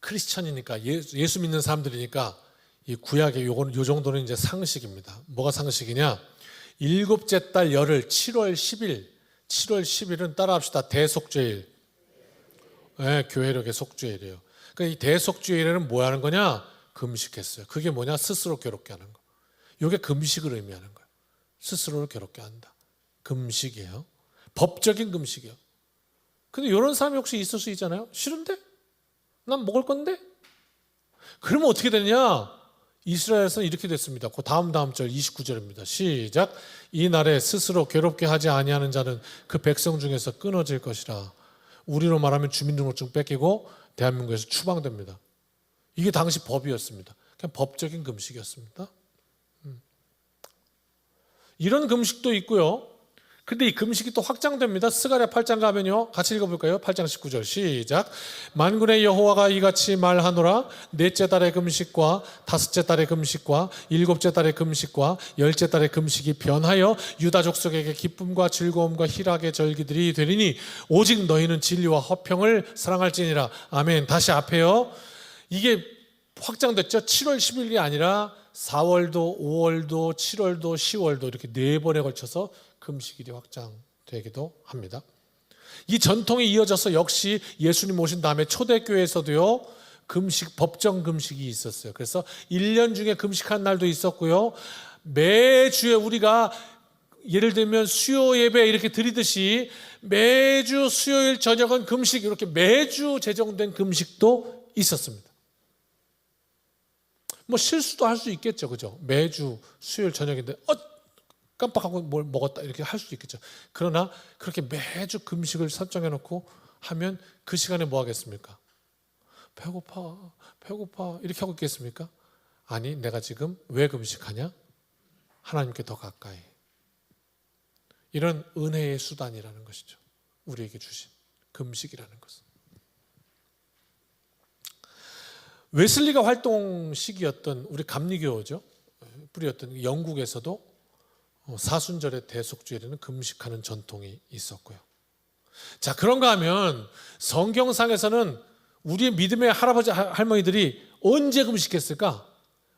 크리스천이니까 예수 믿는 사람들이니까 이 구약의 요 정도는 이제 상식입니다. 뭐가 상식이냐? 일곱째 달 열흘 7월 10일 7월 10일은 따라합시다. 대속죄일. 네, 교회력의 속죄일이에요. 그러니까 이 대속죄일에는 뭐 하는 거냐? 금식했어요. 그게 뭐냐? 스스로 괴롭게 하는 거. 이게 금식을 의미하는 거예요. 스스로를 괴롭게 한다. 금식이에요. 법적인 금식이에요. 근데 이런 사람이 혹시 있을 수 있잖아요. 싫은데? 난 먹을 건데? 그러면 어떻게 되냐? 이스라엘에서는 이렇게 됐습니다. 그 다음 절 29절입니다. 시작. 이 날에 스스로 괴롭게 하지 아니하는 자는 그 백성 중에서 끊어질 것이라. 우리로 말하면 주민등록증 뺏기고 대한민국에서 추방됩니다. 이게 당시 법이었습니다. 그냥 법적인 금식이었습니다. 이런 금식도 있고요. 근데 이 금식이 또 확장됩니다. 스가랴 8장 가면요. 같이 읽어볼까요? 8장 19절 시작. 만군의 여호와가 이같이 말하노라. 넷째 달의 금식과 다섯째 달의 금식과 일곱째 달의 금식과 열째 달의 금식이 변하여 유다 족속에게 기쁨과 즐거움과 희락의 절기들이 되리니 오직 너희는 진리와 화평을 사랑할지니라. 아멘. 다시 앞에요. 이게 확장됐죠. 7월 10일이 아니라 4월도 5월도 7월도 10월도 이렇게 4번에 걸쳐서 금식일이 확장되기도 합니다. 이 전통이 이어져서 역시 예수님 오신 다음에 초대교회에서도요, 금식, 법정 금식이 있었어요. 그래서 1년 중에 금식한 날도 있었고요. 매주에 우리가 예를 들면 수요 예배 이렇게 드리듯이 매주 수요일 저녁은 금식, 이렇게 매주 제정된 금식도 있었습니다. 뭐 실수도 할 수 있겠죠. 그죠? 매주 수요일 저녁인데 깜빡하고 뭘 먹었다 이렇게 할 수도 있겠죠. 그러나 그렇게 매주 금식을 설정해 놓고 하면 그 시간에 뭐 하겠습니까? 배고파 이렇게 하고 있겠습니까? 아니, 내가 지금 왜 금식하냐? 하나님께 더 가까이. 이런 은혜의 수단이라는 것이죠. 우리에게 주신 금식이라는 것은. 웨슬리가 활동 시기였던 우리 감리교죠. 뿌리였던 영국에서도 사순절의 대속주일에는 금식하는 전통이 있었고요. 자, 그런가 하면 성경상에서는 우리의 믿음의 할아버지 할머니들이 언제 금식했을까?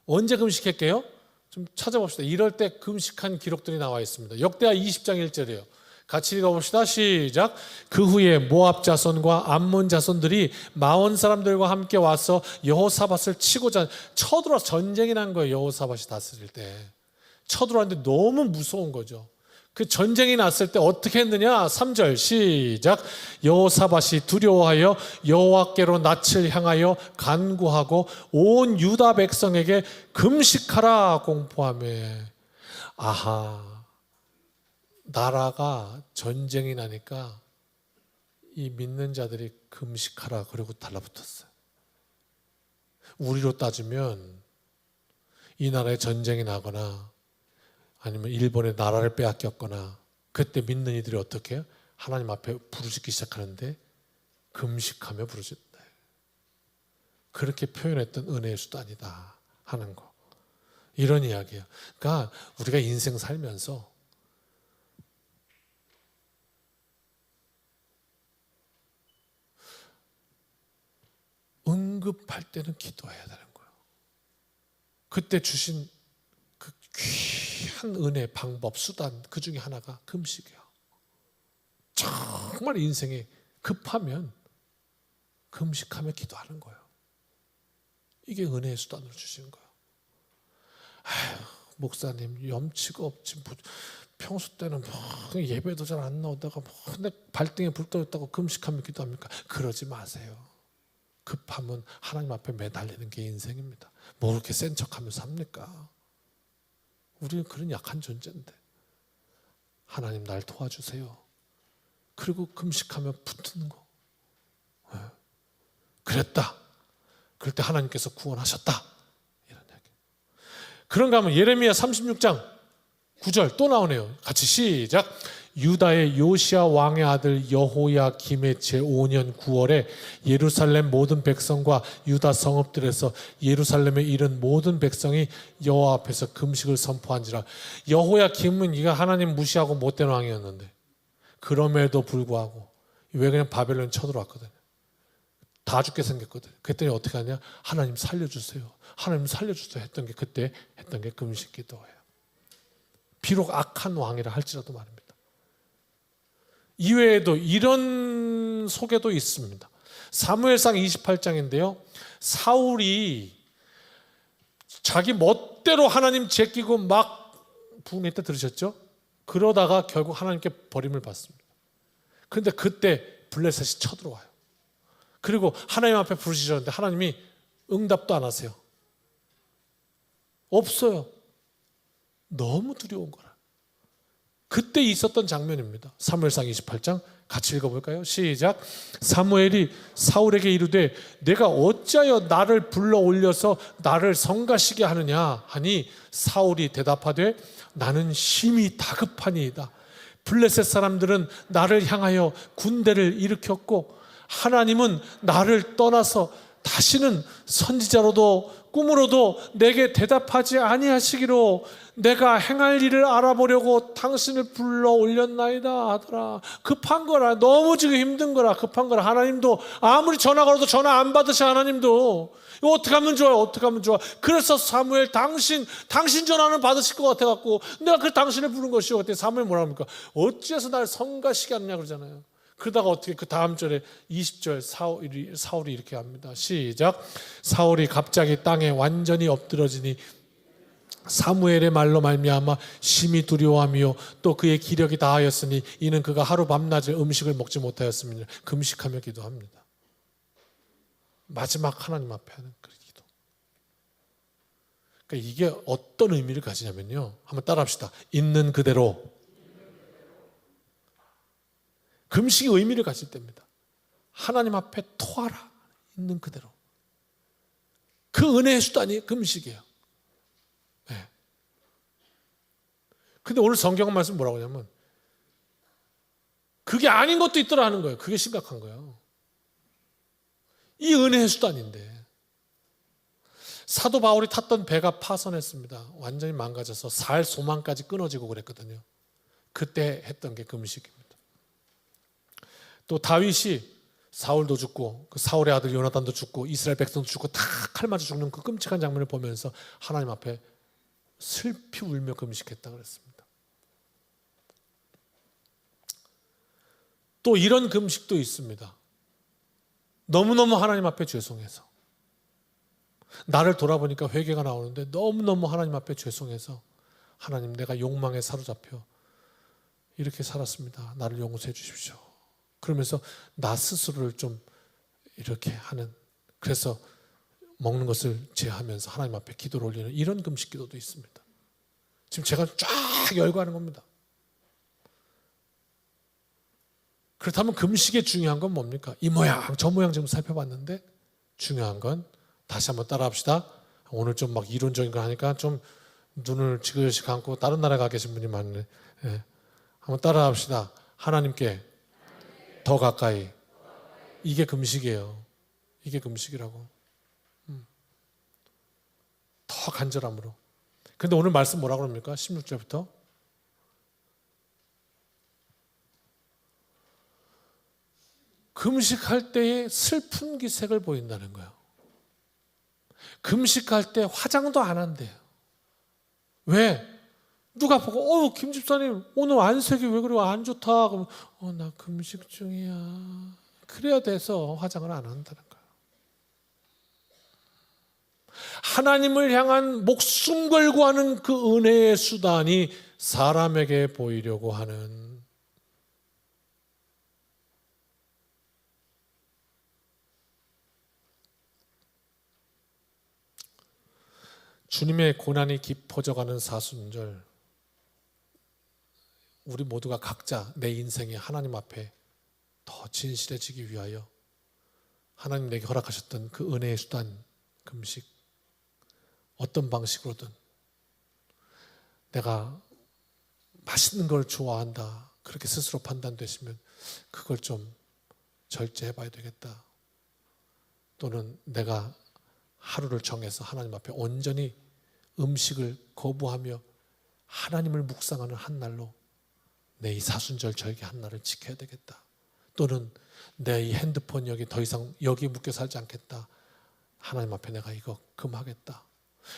언제 금식했게요? 좀 찾아봅시다. 이럴 때 금식한 기록들이 나와 있습니다. 역대하 20장 1절이에요. 같이 읽어봅시다. 시작. 그 후에 모압 자손과 암몬 자손들이 마온 사람들과 함께 와서 여호사밧을 치고자 쳐들어와서 전쟁이 난 거예요. 여호사밧이 다스릴 때 쳐들어왔는데 너무 무서운 거죠. 그 전쟁이 났을 때 어떻게 했느냐? 3절 시작. 여호사밧이 두려워하여 여호와께로 낯을 향하여 간구하고 온 유다 백성에게 금식하라 공포하며. 아하, 나라가 전쟁이 나니까 이 믿는 자들이 금식하라 그러고 달라붙었어요. 우리로 따지면 이 나라에 전쟁이 나거나 아니면 일본의 나라를 빼앗겼거나 그때 믿는 이들이 어떻게 해요? 하나님 앞에 부르짖기 시작하는데 금식하며 부르짖다. 그렇게 표현했던 은혜의 수단이다 하는 거. 이런 이야기예요. 그러니까 우리가 인생 살면서 응급할 때는 기도해야 되는 거예요. 그때 주신 그 귀한 은혜, 방법, 수단 그 중에 하나가 금식이에요. 정말 인생에 급하면 금식하며 기도하는 거예요. 이게 은혜의 수단으로 주시는 거예요. 아휴, 목사님 염치가 없지 평소 때는 예배도 잘 안 나오다가 근데 발등에 불 떠있다고 금식하며 기도합니까? 그러지 마세요. 급하면 하나님 앞에 매달리는 게 인생입니다. 뭐 그렇게 센 척하면서 삽니까? 우리는 그런 약한 존재인데 하나님 날 도와주세요. 그리고 금식하며 붙는 거. 그랬다. 그럴 때 하나님께서 구원하셨다. 이런 얘기. 그런가 하면 예레미야 36장 9절 또 나오네요. 같이 시작. 유다의 요시야 왕의 아들 여호야김의 제5년 9월에 예루살렘 모든 백성과 유다 성읍들에서 예루살렘에 이른 모든 백성이 여호와 앞에서 금식을 선포한지라. 여호야김은 이가 하나님 무시하고 못된 왕이었는데 그럼에도 불구하고 왜 그냥 바벨론 쳐들어왔거든요. 다 죽게 생겼거든요. 그랬더니 어떻게 하냐? 하나님 살려주세요. 하나님 살려주세요 했던 게 그때 했던 게 금식 기도예요. 비록 악한 왕이라 할지라도 말입니다. 이외에도 이런 소개도 있습니다. 사무엘상 28장인데요. 사울이 자기 멋대로 하나님 제끼고 막 부흥했다 들으셨죠? 그러다가 결국 하나님께 버림을 받습니다. 그런데 그때 블레셋이 쳐들어와요. 그리고 하나님 앞에 부르시셨는데 하나님이 응답도 안 하세요. 없어요. 너무 두려운 거라. 그때 있었던 장면입니다. 사무엘상 28장 같이 읽어볼까요? 시작. 사무엘이 사울에게 이르되 내가 어찌하여 나를 불러 올려서 나를 성가시게 하느냐 하니 사울이 대답하되 나는 심히 다급하니이다. 블레셋 사람들은 나를 향하여 군대를 일으켰고 하나님은 나를 떠나서 다시는 선지자로도 꿈으로도 내게 대답하지 아니하시기로 내가 행할 일을 알아보려고 당신을 불러 올렸나이다 하더라. 급한 거라. 너무 지금 힘든 거라. 급한 거라. 하나님도 아무리 전화 걸어도 전화 안 받으셔. 하나님도 이거 어떻게 하면 좋아요? 어떻게 하면 좋아? 그래서 사무엘 당신 전화는 받으실 것 같아 갖고 내가 그 당신을 부른 것이요. 그때 사무엘 뭐라 합니까? 어찌해서 날 성가시게 하느냐 그러잖아요. 그러다가 어떻게 그 다음 절에 20절 사울이 이렇게 합니다. 시작. 사울이 갑자기 땅에 완전히 엎드러지니 사무엘의 말로 말미암아 심히 두려워하며 또 그의 기력이 다하였으니 이는 그가 하루 밤낮을 음식을 먹지 못하였음이니라. 금식하며 기도합니다. 마지막 하나님 앞에 하는 그 기도. 그러니까 이게 어떤 의미를 가지냐면요. 한번 따라합시다. 있는 그대로. 금식이 의미를 가질 때입니다. 하나님 앞에 토하라. 있는 그대로. 그 은혜의 수단이 금식이에요. 네. 근데 오늘 성경 말씀 뭐라고 하냐면 그게 아닌 것도 있더라 하는 거예요. 그게 심각한 거예요. 이 은혜의 수단인데 사도 바울이 탔던 배가 파손했습니다. 완전히 망가져서 살 소망까지 끊어지고 그랬거든요. 그때 했던 게 금식입니다. 또 다윗이 사울도 죽고 그 사울의 아들 요나단도 죽고 이스라엘 백성도 죽고 다 칼 맞아 죽는 그 끔찍한 장면을 보면서 하나님 앞에 슬피 울며 금식했다 그랬습니다. 또 이런 금식도 있습니다. 너무너무 하나님 앞에 죄송해서 나를 돌아보니까 회개가 나오는데 너무너무 하나님 앞에 죄송해서 하나님 내가 욕망에 사로잡혀 이렇게 살았습니다. 나를 용서해 주십시오. 그러면서 나 스스로를 좀 이렇게 하는, 그래서 먹는 것을 제하면서 하나님 앞에 기도를 올리는 이런 금식 기도도 있습니다. 지금 제가 쫙 열고 하는 겁니다. 그렇다면 금식의 중요한 건 뭡니까? 이 모양 저 모양 지금 살펴봤는데 중요한 건 다시 한번 따라합시다. 오늘 좀 막 이론적인 거 하니까 좀 눈을 지그시 감고 다른 나라 가 계신 분이 많네. 예. 한번 따라합시다. 하나님께 더 가까이. 이게 금식이에요. 이게 금식이라고. 더 간절함으로. 근데 오늘 말씀 뭐라고 합니까? 16절부터 금식할 때에 슬픈 기색을 보인다는 거예요. 금식할 때 화장도 안 한대요. 왜? 누가 보고 김 집사님 오늘 안색이 왜 그래 안 좋다 그러면 나 금식 중이야. 그래야 돼서 화장을 안 한다는 거예요. 하나님을 향한 목숨 걸고 하는 그 은혜의 수단이 사람에게 보이려고 하는, 주님의 고난이 깊어져가는 사순절, 우리 모두가 각자 내 인생에 하나님 앞에 더 진실해지기 위하여 하나님 내게 허락하셨던 그 은혜의 수단 금식, 어떤 방식으로든 내가 맛있는 걸 좋아한다 그렇게 스스로 판단되시면 그걸 좀 절제해 봐야 되겠다. 또는 내가 하루를 정해서 하나님 앞에 온전히 음식을 거부하며 하나님을 묵상하는 한 날로 내 이 사순절 절기 한 날을 지켜야 되겠다. 또는 내 이 핸드폰 여기 더 이상 여기 묶여 살지 않겠다. 하나님 앞에 내가 이거 금하겠다.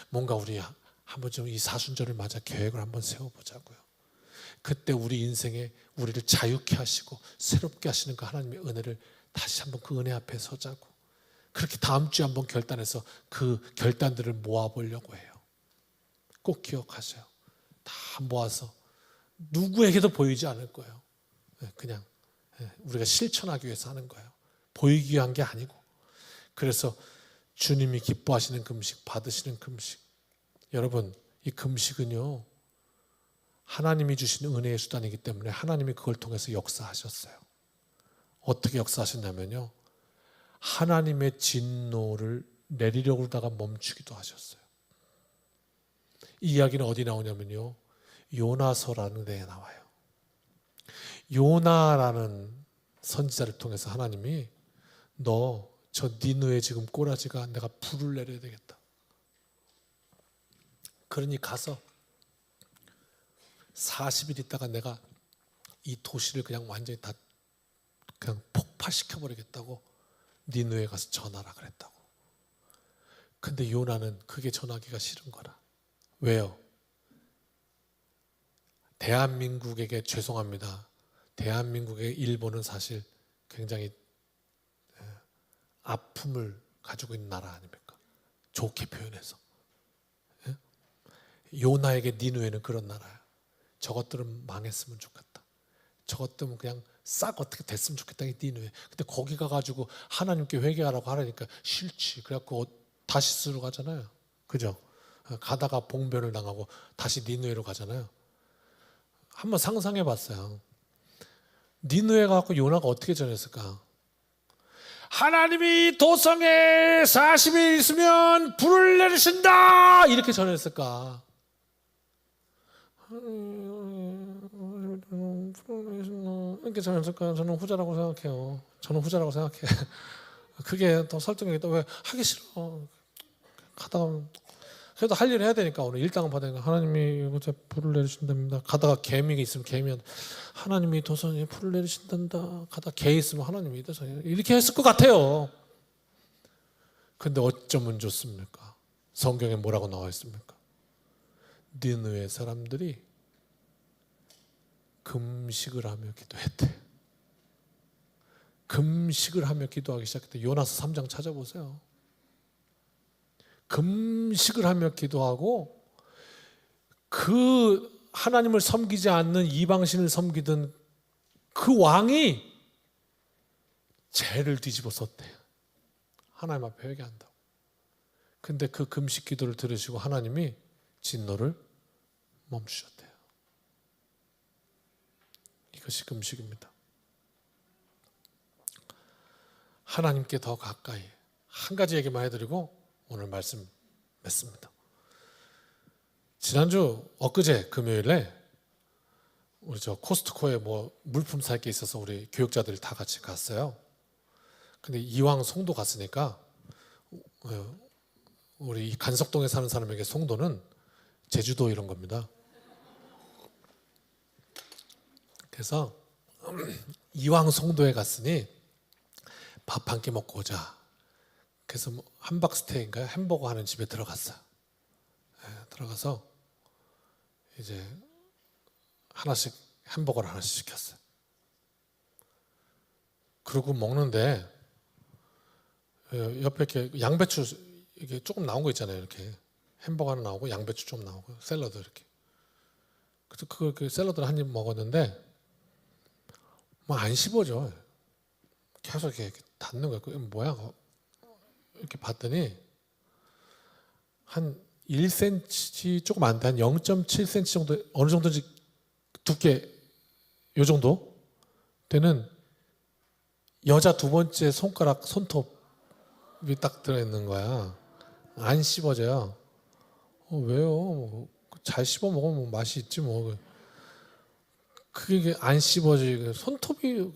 뭔가 우리 한번 좀 이 사순절을 맞아 계획을 한번 세워보자고요. 그때 우리 인생에 우리를 자유케 하시고 새롭게 하시는 그 하나님의 은혜를 다시 한번 그 은혜 앞에 서자고, 그렇게 다음 주에 한번 결단해서 그 결단들을 모아보려고 해요. 꼭 기억하세요. 다 모아서 누구에게도 보이지 않을 거예요. 그냥 우리가 실천하기 위해서 하는 거예요. 보이기 위한 게 아니고. 그래서 주님이 기뻐하시는 금식, 받으시는 금식. 여러분, 이 금식은요, 하나님이 주신 은혜의 수단이기 때문에 하나님이 그걸 통해서 역사하셨어요. 어떻게 역사하셨냐면요, 하나님의 진노를 내리려고 하다가 멈추기도 하셨어요. 이 이야기는 어디 나오냐면요, 요나서라는 데에 나와요. 요나라는 선지자를 통해서 하나님이 너 저 니느웨 지금 꼬라지가 내가 불을 내려야 되겠다. 그러니 가서 40일 있다가 내가 이 도시를 그냥 완전히 다 그냥 폭파시켜 버리겠다고 니느웨에 가서 전하라 그랬다고. 근데 요나는 그게 전하기가 싫은 거라. 왜요? 대한민국에게 죄송합니다. 대한민국의 일본은 사실 굉장히 아픔을 가지고 있는 나라 아닙니까? 좋게 표현해서. 요나에게 니느웨는 그런 나라야. 저것들은 망했으면 좋겠다. 저것들은 그냥 싹 어떻게 됐으면 좋겠다. 니느웨. 근데 거기 가가지고 하나님께 회개하라고 하라니까 싫지. 그래갖고 다시스로 가잖아요. 그죠? 가다가 봉변을 당하고 다시 니느웨로 가잖아요. 한번 상상해 봤어요. 니느웨 가고 요나가 어떻게 전했을까? 하나님이 도성에 40일 있으면 불을 내리신다! 이렇게 전했을까? 이렇게 전했을까? 저는 후자라고 생각해요. 저는 후자라고 생각해. 그게 더 설득력이 있다. 왜? 하기 싫어. 가다가 그래도 할 일을 해야 되니까 오늘 일당을 받으니까 하나님이 어제 불을 내리신답니다. 가다가 개미가 있으면 개미한테 하나님이 도성에 불을 내리신단다. 가다가 개 있으면 하나님이 도성에 이렇게 했을 것 같아요. 근데 어쩌면 좋습니까? 성경에 뭐라고 나와 있습니까? 니느웨 사람들이 금식을 하며 기도했대. 금식을 하며 기도하기 시작했대. 요나서 3장 찾아보세요. 금식을 하며 기도하고 그 하나님을 섬기지 않는 이방신을 섬기던 그 왕이 죄를 뒤집어 썼대요. 하나님 앞에 회개한다고. 근데 그 금식 기도를 들으시고 하나님이 진노를 멈추셨대요. 이것이 금식입니다. 하나님께 더 가까이. 한 가지 얘기만 해드리고 오늘 말씀 맺습니다. 지난주 엊그제 금요일에 우리 저 코스트코에 뭐 물품 살 게 있어서 우리 교육자들이 다 같이 갔어요. 근데 이왕 송도 갔으니까 우리 이 간석동에 사는 사람에게 송도는 제주도 이런 겁니다. 그래서 이왕 송도에 갔으니 밥 한 끼 먹고 오자. 그래서 뭐 함박스테이인가요? 햄버거 하는 집에 들어갔어요. 들어가서 이제 하나씩 햄버거를 하나씩 시켰어요. 그리고 먹는데 옆에 이렇게 양배추 이게 조금 나온 거 있잖아요. 이렇게 햄버거 하나 나오고 양배추 좀 나오고 샐러드 이렇게. 그래서 그 샐러드를 한 입 먹었는데 뭐 안 씹어져. 계속 이렇게 닿는 거야. 그게 뭐야? 이렇게 봤더니 한 1cm 조금 안 돼. 한 0.7cm 정도, 어느 정도인지 두께 요 정도 되는 여자 두 번째 손가락 손톱이 딱 들어있는 거야. 안 씹어져요. 왜요? 잘 씹어 먹으면 맛이 있지 뭐. 그게 안 씹어지고 손톱이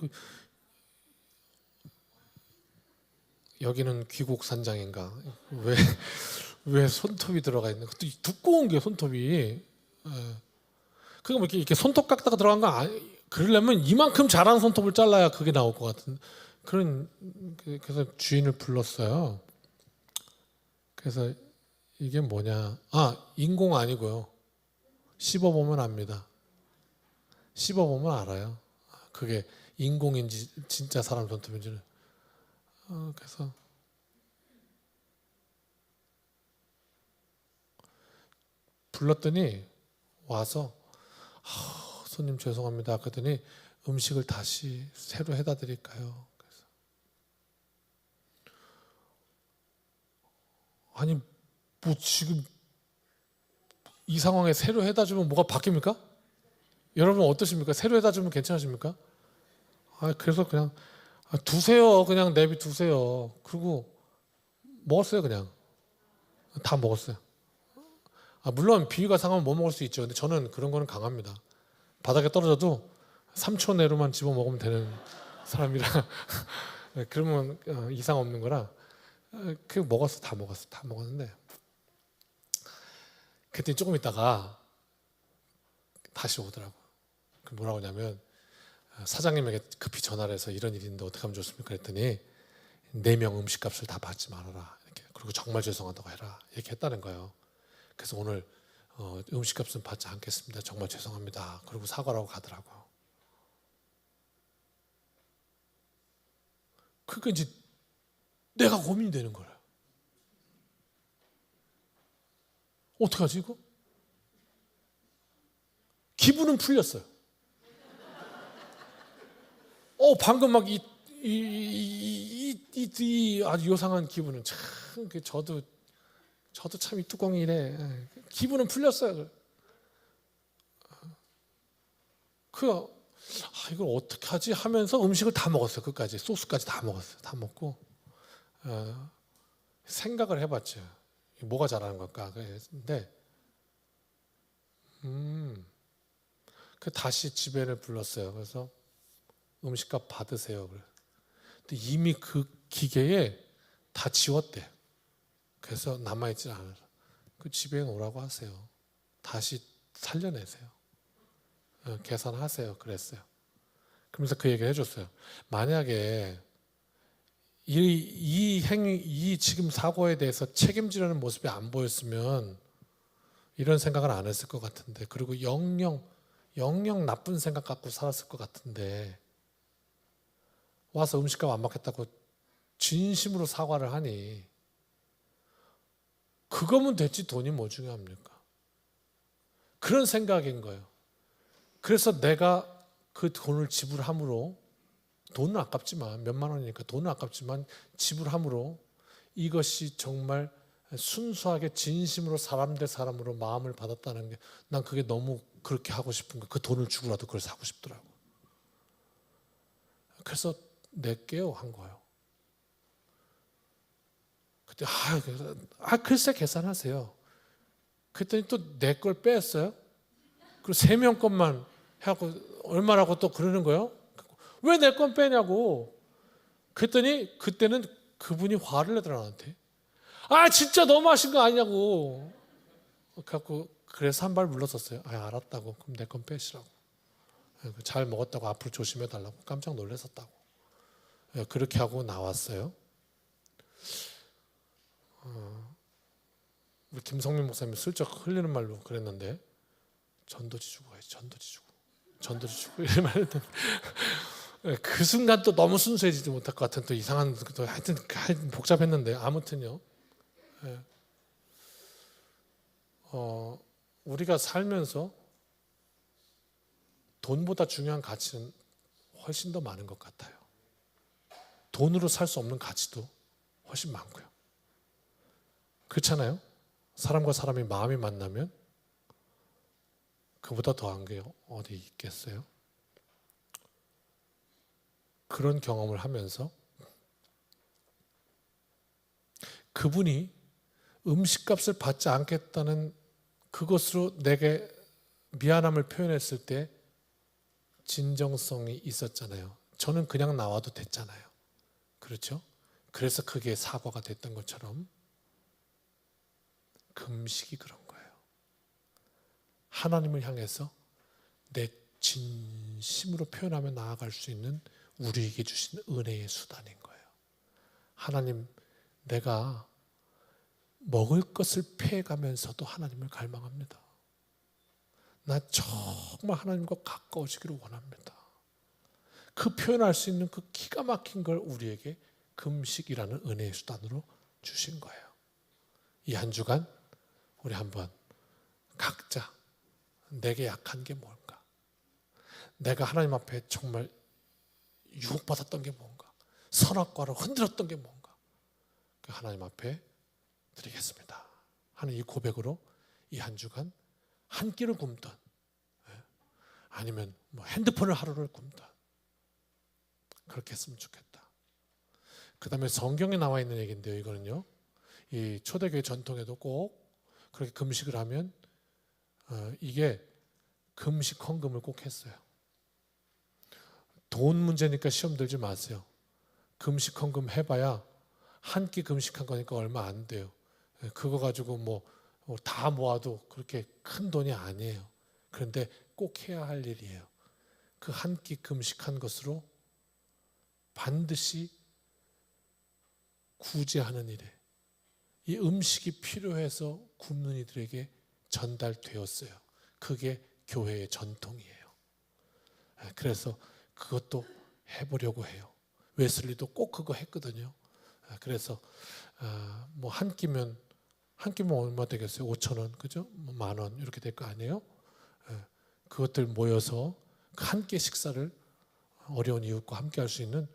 여기는 귀국산장인가? 왜 손톱이 들어가 있는? 또 두꺼운 게 손톱이. 그거 뭐 이렇게 손톱 깎다가 들어간 거 그러려면 이만큼 자란 손톱을 잘라야 그게 나올 것 같은 그런. 그래서 주인을 불렀어요. 그래서 이게 뭐냐? 인공 아니고요. 씹어보면 압니다. 씹어보면 알아요. 그게 인공인지 진짜 사람 손톱인지는. 그래서 불렀더니 와서 손님 죄송합니다. 그랬더니 음식을 다시 새로 해다 드릴까요? 그래서 아니 뭐 지금 이 상황에 새로 해다 주면 뭐가 바뀝니까? 여러분 어떠십니까? 새로 해다 주면 괜찮으십니까? 그래서 그냥 두세요. 그냥 내비 두세요. 그리고 먹었어요. 그냥 다 먹었어요. 물론 비위가 상하면 못 먹을 수 있죠. 근데 저는 그런 거는 강합니다. 바닥에 떨어져도 3초 내로만 집어 먹으면 되는 사람이라 그러면 이상 없는 거라 그 먹었어. 다 먹었어. 다 먹었는데 그때 조금 있다가 다시 오더라고. 뭐라고 하냐면 사장님에게 급히 전화를 해서 이런 일이 있는데 어떻게 하면 좋습니까? 그랬더니 4명 음식값을 다 받지 말아라. 이렇게. 그리고 정말 죄송하다고 해라. 이렇게 했다는 거예요. 그래서 오늘 음식값은 받지 않겠습니다. 정말 죄송합니다. 그리고 사과를 하고 가더라고요. 그러니까 이제 내가 고민이 되는 거예요. 어떡하지 이거? 기분은 풀렸어요. 방금 막 이 아주 요상한 기분은 참 저도 참 이 뚜껑이 이래. 기분은 풀렸어요. 이걸 어떻게 하지 하면서 음식을 다 먹었어요. 끝까지 소스까지 다 먹었어요. 다 먹고 생각을 해봤죠. 뭐가 잘하는 걸까? 근데 다시 집에를 불렀어요. 그래서 음식값 받으세요. 근데 이미 그 기계에 다 지웠대. 그래서 남아있지 않아서 그 집에 오라고 하세요. 다시 살려내세요. 계산하세요. 그랬어요. 그러면서 그 얘기를 해줬어요. 만약에 이 행위, 이 지금 사고에 대해서 책임지려는 모습이 안 보였으면 이런 생각을 안 했을 것 같은데, 그리고 영영 나쁜 생각 갖고 살았을 것 같은데 와서 음식값 안 받겠다고 진심으로 사과를 하니 그거면 됐지 돈이 뭐 중요합니까? 그런 생각인 거예요. 그래서 내가 그 돈을 지불함으로, 돈은 아깝지만, 몇만 원이니까 돈은 아깝지만 지불함으로 이것이 정말 순수하게 진심으로 사람 대 사람으로 마음을 받았다는 게, 난 그게 너무 그렇게 하고 싶은 거예요. 그 돈을 주고라도 그걸 사고 싶더라고. 그래서 낼게요 한 거예요. 그때 글쎄 계산하세요. 그랬더니 또 내 걸 뺐어요. 그리고 3명 것만 해갖고 얼마라고 또 그러는 거예요. 왜 내 건 빼냐고. 그랬더니 그때는 그분이 화를 내더라 나한테. 진짜 너무하신 거 아니냐고. 그래서 한 발 물러섰어요. 알았다고. 그럼 내 건 빼시라고. 잘 먹었다고 앞으로 조심해달라고. 깜짝 놀랐었다고. 그렇게 하고 나왔어요. 우리 김성민 목사님 슬쩍 흘리는 말로 그랬는데, 전도지 주고 가야지. 전도지 주고 이런 말 했는데 그 순간 또 너무 순수해지지 못할 것 같은 또 이상한, 또 하여튼 복잡했는데, 아무튼요. 우리가 살면서 돈보다 중요한 가치는 훨씬 더 많은 것 같아요. 돈으로 살 수 없는 가치도 훨씬 많고요. 그렇잖아요? 사람과 사람이 마음이 만나면 그보다 더한 게 어디 있겠어요? 그런 경험을 하면서 그분이 음식값을 받지 않겠다는 그것으로 내게 미안함을 표현했을 때 진정성이 있었잖아요. 저는 그냥 나와도 됐잖아요. 그렇죠? 그래서 그게 사과가 됐던 것처럼 금식이 그런 거예요. 하나님을 향해서 내 진심으로 표현하며 나아갈 수 있는 우리에게 주신 은혜의 수단인 거예요. 하나님, 내가 먹을 것을 피해가면서도 하나님을 갈망합니다. 나 정말 하나님과 가까워지기를 원합니다. 그 표현할 수 있는 그 기가 막힌 걸 우리에게 금식이라는 은혜의 수단으로 주신 거예요. 이 한 주간 우리 한번 각자 내게 약한 게 뭔가, 내가 하나님 앞에 정말 유혹받았던 게 뭔가, 선악과로 흔들었던 게 뭔가, 그 하나님 앞에 드리겠습니다 하는 이 고백으로 이 한 주간 한 끼를 굶던, 아니면 뭐 핸드폰을 하루를 굶던, 그렇게 했으면 좋겠다. 그 다음에 성경에 나와 있는 얘기인데요. 이거는요, 이 초대교회 전통에도 꼭 그렇게 금식을 하면 이게 금식 헌금을 꼭 했어요. 돈 문제니까 시험 들지 마세요. 금식 헌금 해봐야 한 끼 금식한 거니까 얼마 안 돼요. 그거 가지고 뭐 다 모아도 그렇게 큰 돈이 아니에요. 그런데 꼭 해야 할 일이에요. 그 한 끼 금식한 것으로 반드시 구제하는 일에, 이 음식이 필요해서 굶는 이들에게 전달되었어요. 그게 교회의 전통이에요. 그래서 그것도 해보려고 해요. 웨슬리도 꼭 그거 했거든요. 그래서 뭐 한 끼면 얼마 되겠어요? 5,000원, 그죠? 뭐 10,000원 이렇게 될 거 아니에요? 그것들 모여서 한 끼 식사를 어려운 이웃과 함께 할 수 있는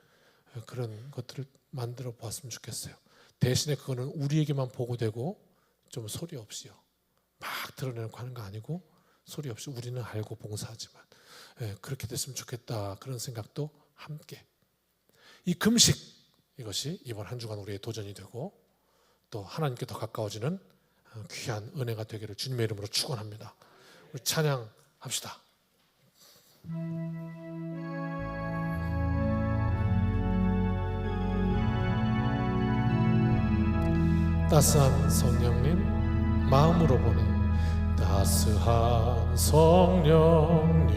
그런 것들을 만들어 보았으면 좋겠어요. 대신에 그거는 우리에게만 보고되고 좀 소리 없이요, 막 드러내놓고 하는 거 아니고 소리 없이 우리는 알고 봉사하지만, 그렇게 됐으면 좋겠다, 그런 생각도 함께. 이 금식, 이것이 이번 한 주간 우리의 도전이 되고 또 하나님께 더 가까워지는 귀한 은혜가 되기를 주님의 이름으로 축원합니다. 우리 찬양합시다. 따스한 성령님 마음으로 보내, 따스한 성령님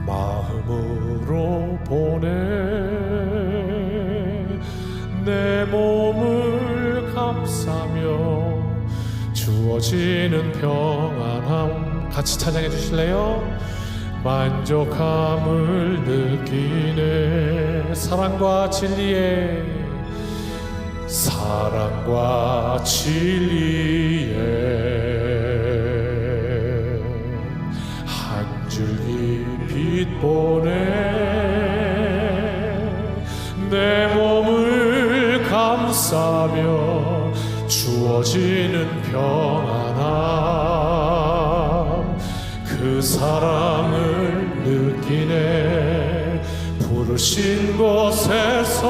마음으로 보내, 내 몸을 감싸며 주어지는 평안함, 같이 찬양해 주실래요? 만족함을 느끼네. 사랑과 진리에 주어지는 평안함 그 사랑을 느끼네. 부르신 곳에서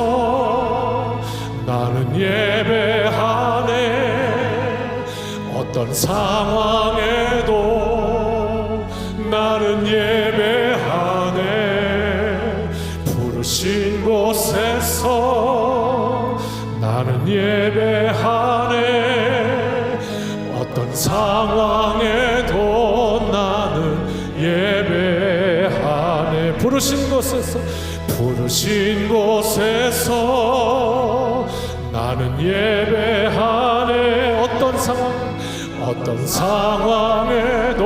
나는 예배하네. 어떤 상황에도 나는 예배하네. 부르신 곳에서 나는 예배하네. 어떤 상황에도 나는 예배하네. 부르신 곳에서 나는 예배하네. 어떤 상황에도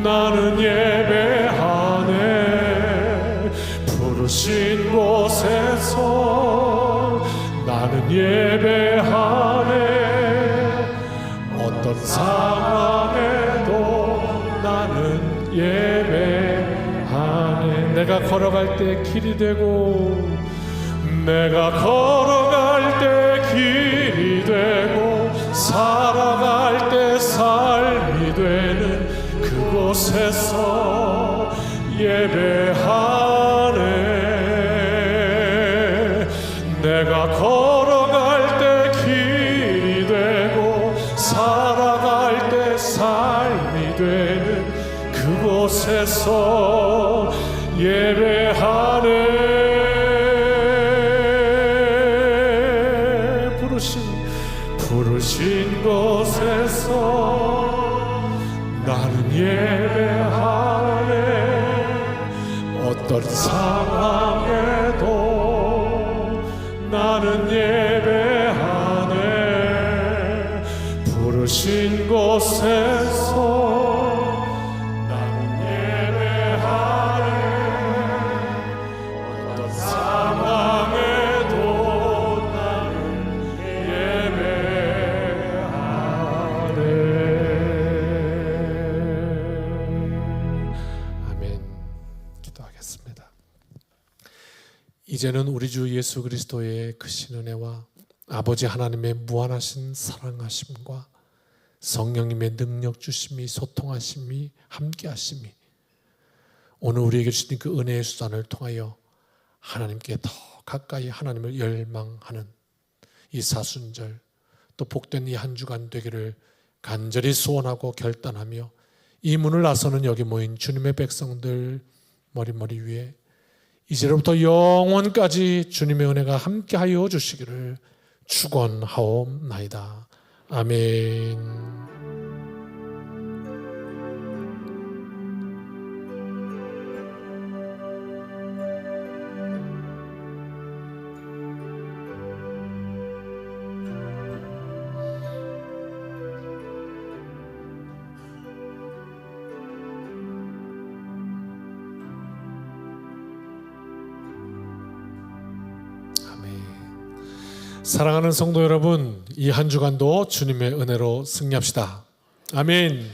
나는 예배하네. 부르신 곳에서 나는 예배하네. 어떤 상황에도 나는 예배하네. 내가 걸어갈 때 길이 되고, 내가 걸어갈 때 길이 되고, 살아갈 때 삶이 되는 그곳에서 예배하네. 내가 걸어갈 때 길이 되고, 살아갈 때 삶이 되는 그곳에서 예배하네. 부르신 곳에서 나는 예배하네. 어떤 상황에도 나는 예배하네. 부르신 곳에서 나는 예배하네. 어떤 상황에도 나는 예배하네. 아멘. 기도하겠습니다. 이제는 우리 주 예수 그리스도의 크신 은혜와 아버지 하나님의 무한하신 사랑하심과 성령님의 능력 주심이, 소통하심이, 함께하심이 오늘 우리에게 주신 그 은혜의 수단을 통하여 하나님께 더 가까이 하나님을 열망하는 이 사순절, 또 복된 이 한 주간 되기를 간절히 소원하고 결단하며 이 문을 나서는 여기 모인 주님의 백성들 머리 위에 이제로부터 영원까지 주님의 은혜가 함께하여 주시기를 축원하옵나이다. 아멘. 사랑하는 성도 여러분, 이 한 주간도 주님의 은혜로 승리합시다. 아멘.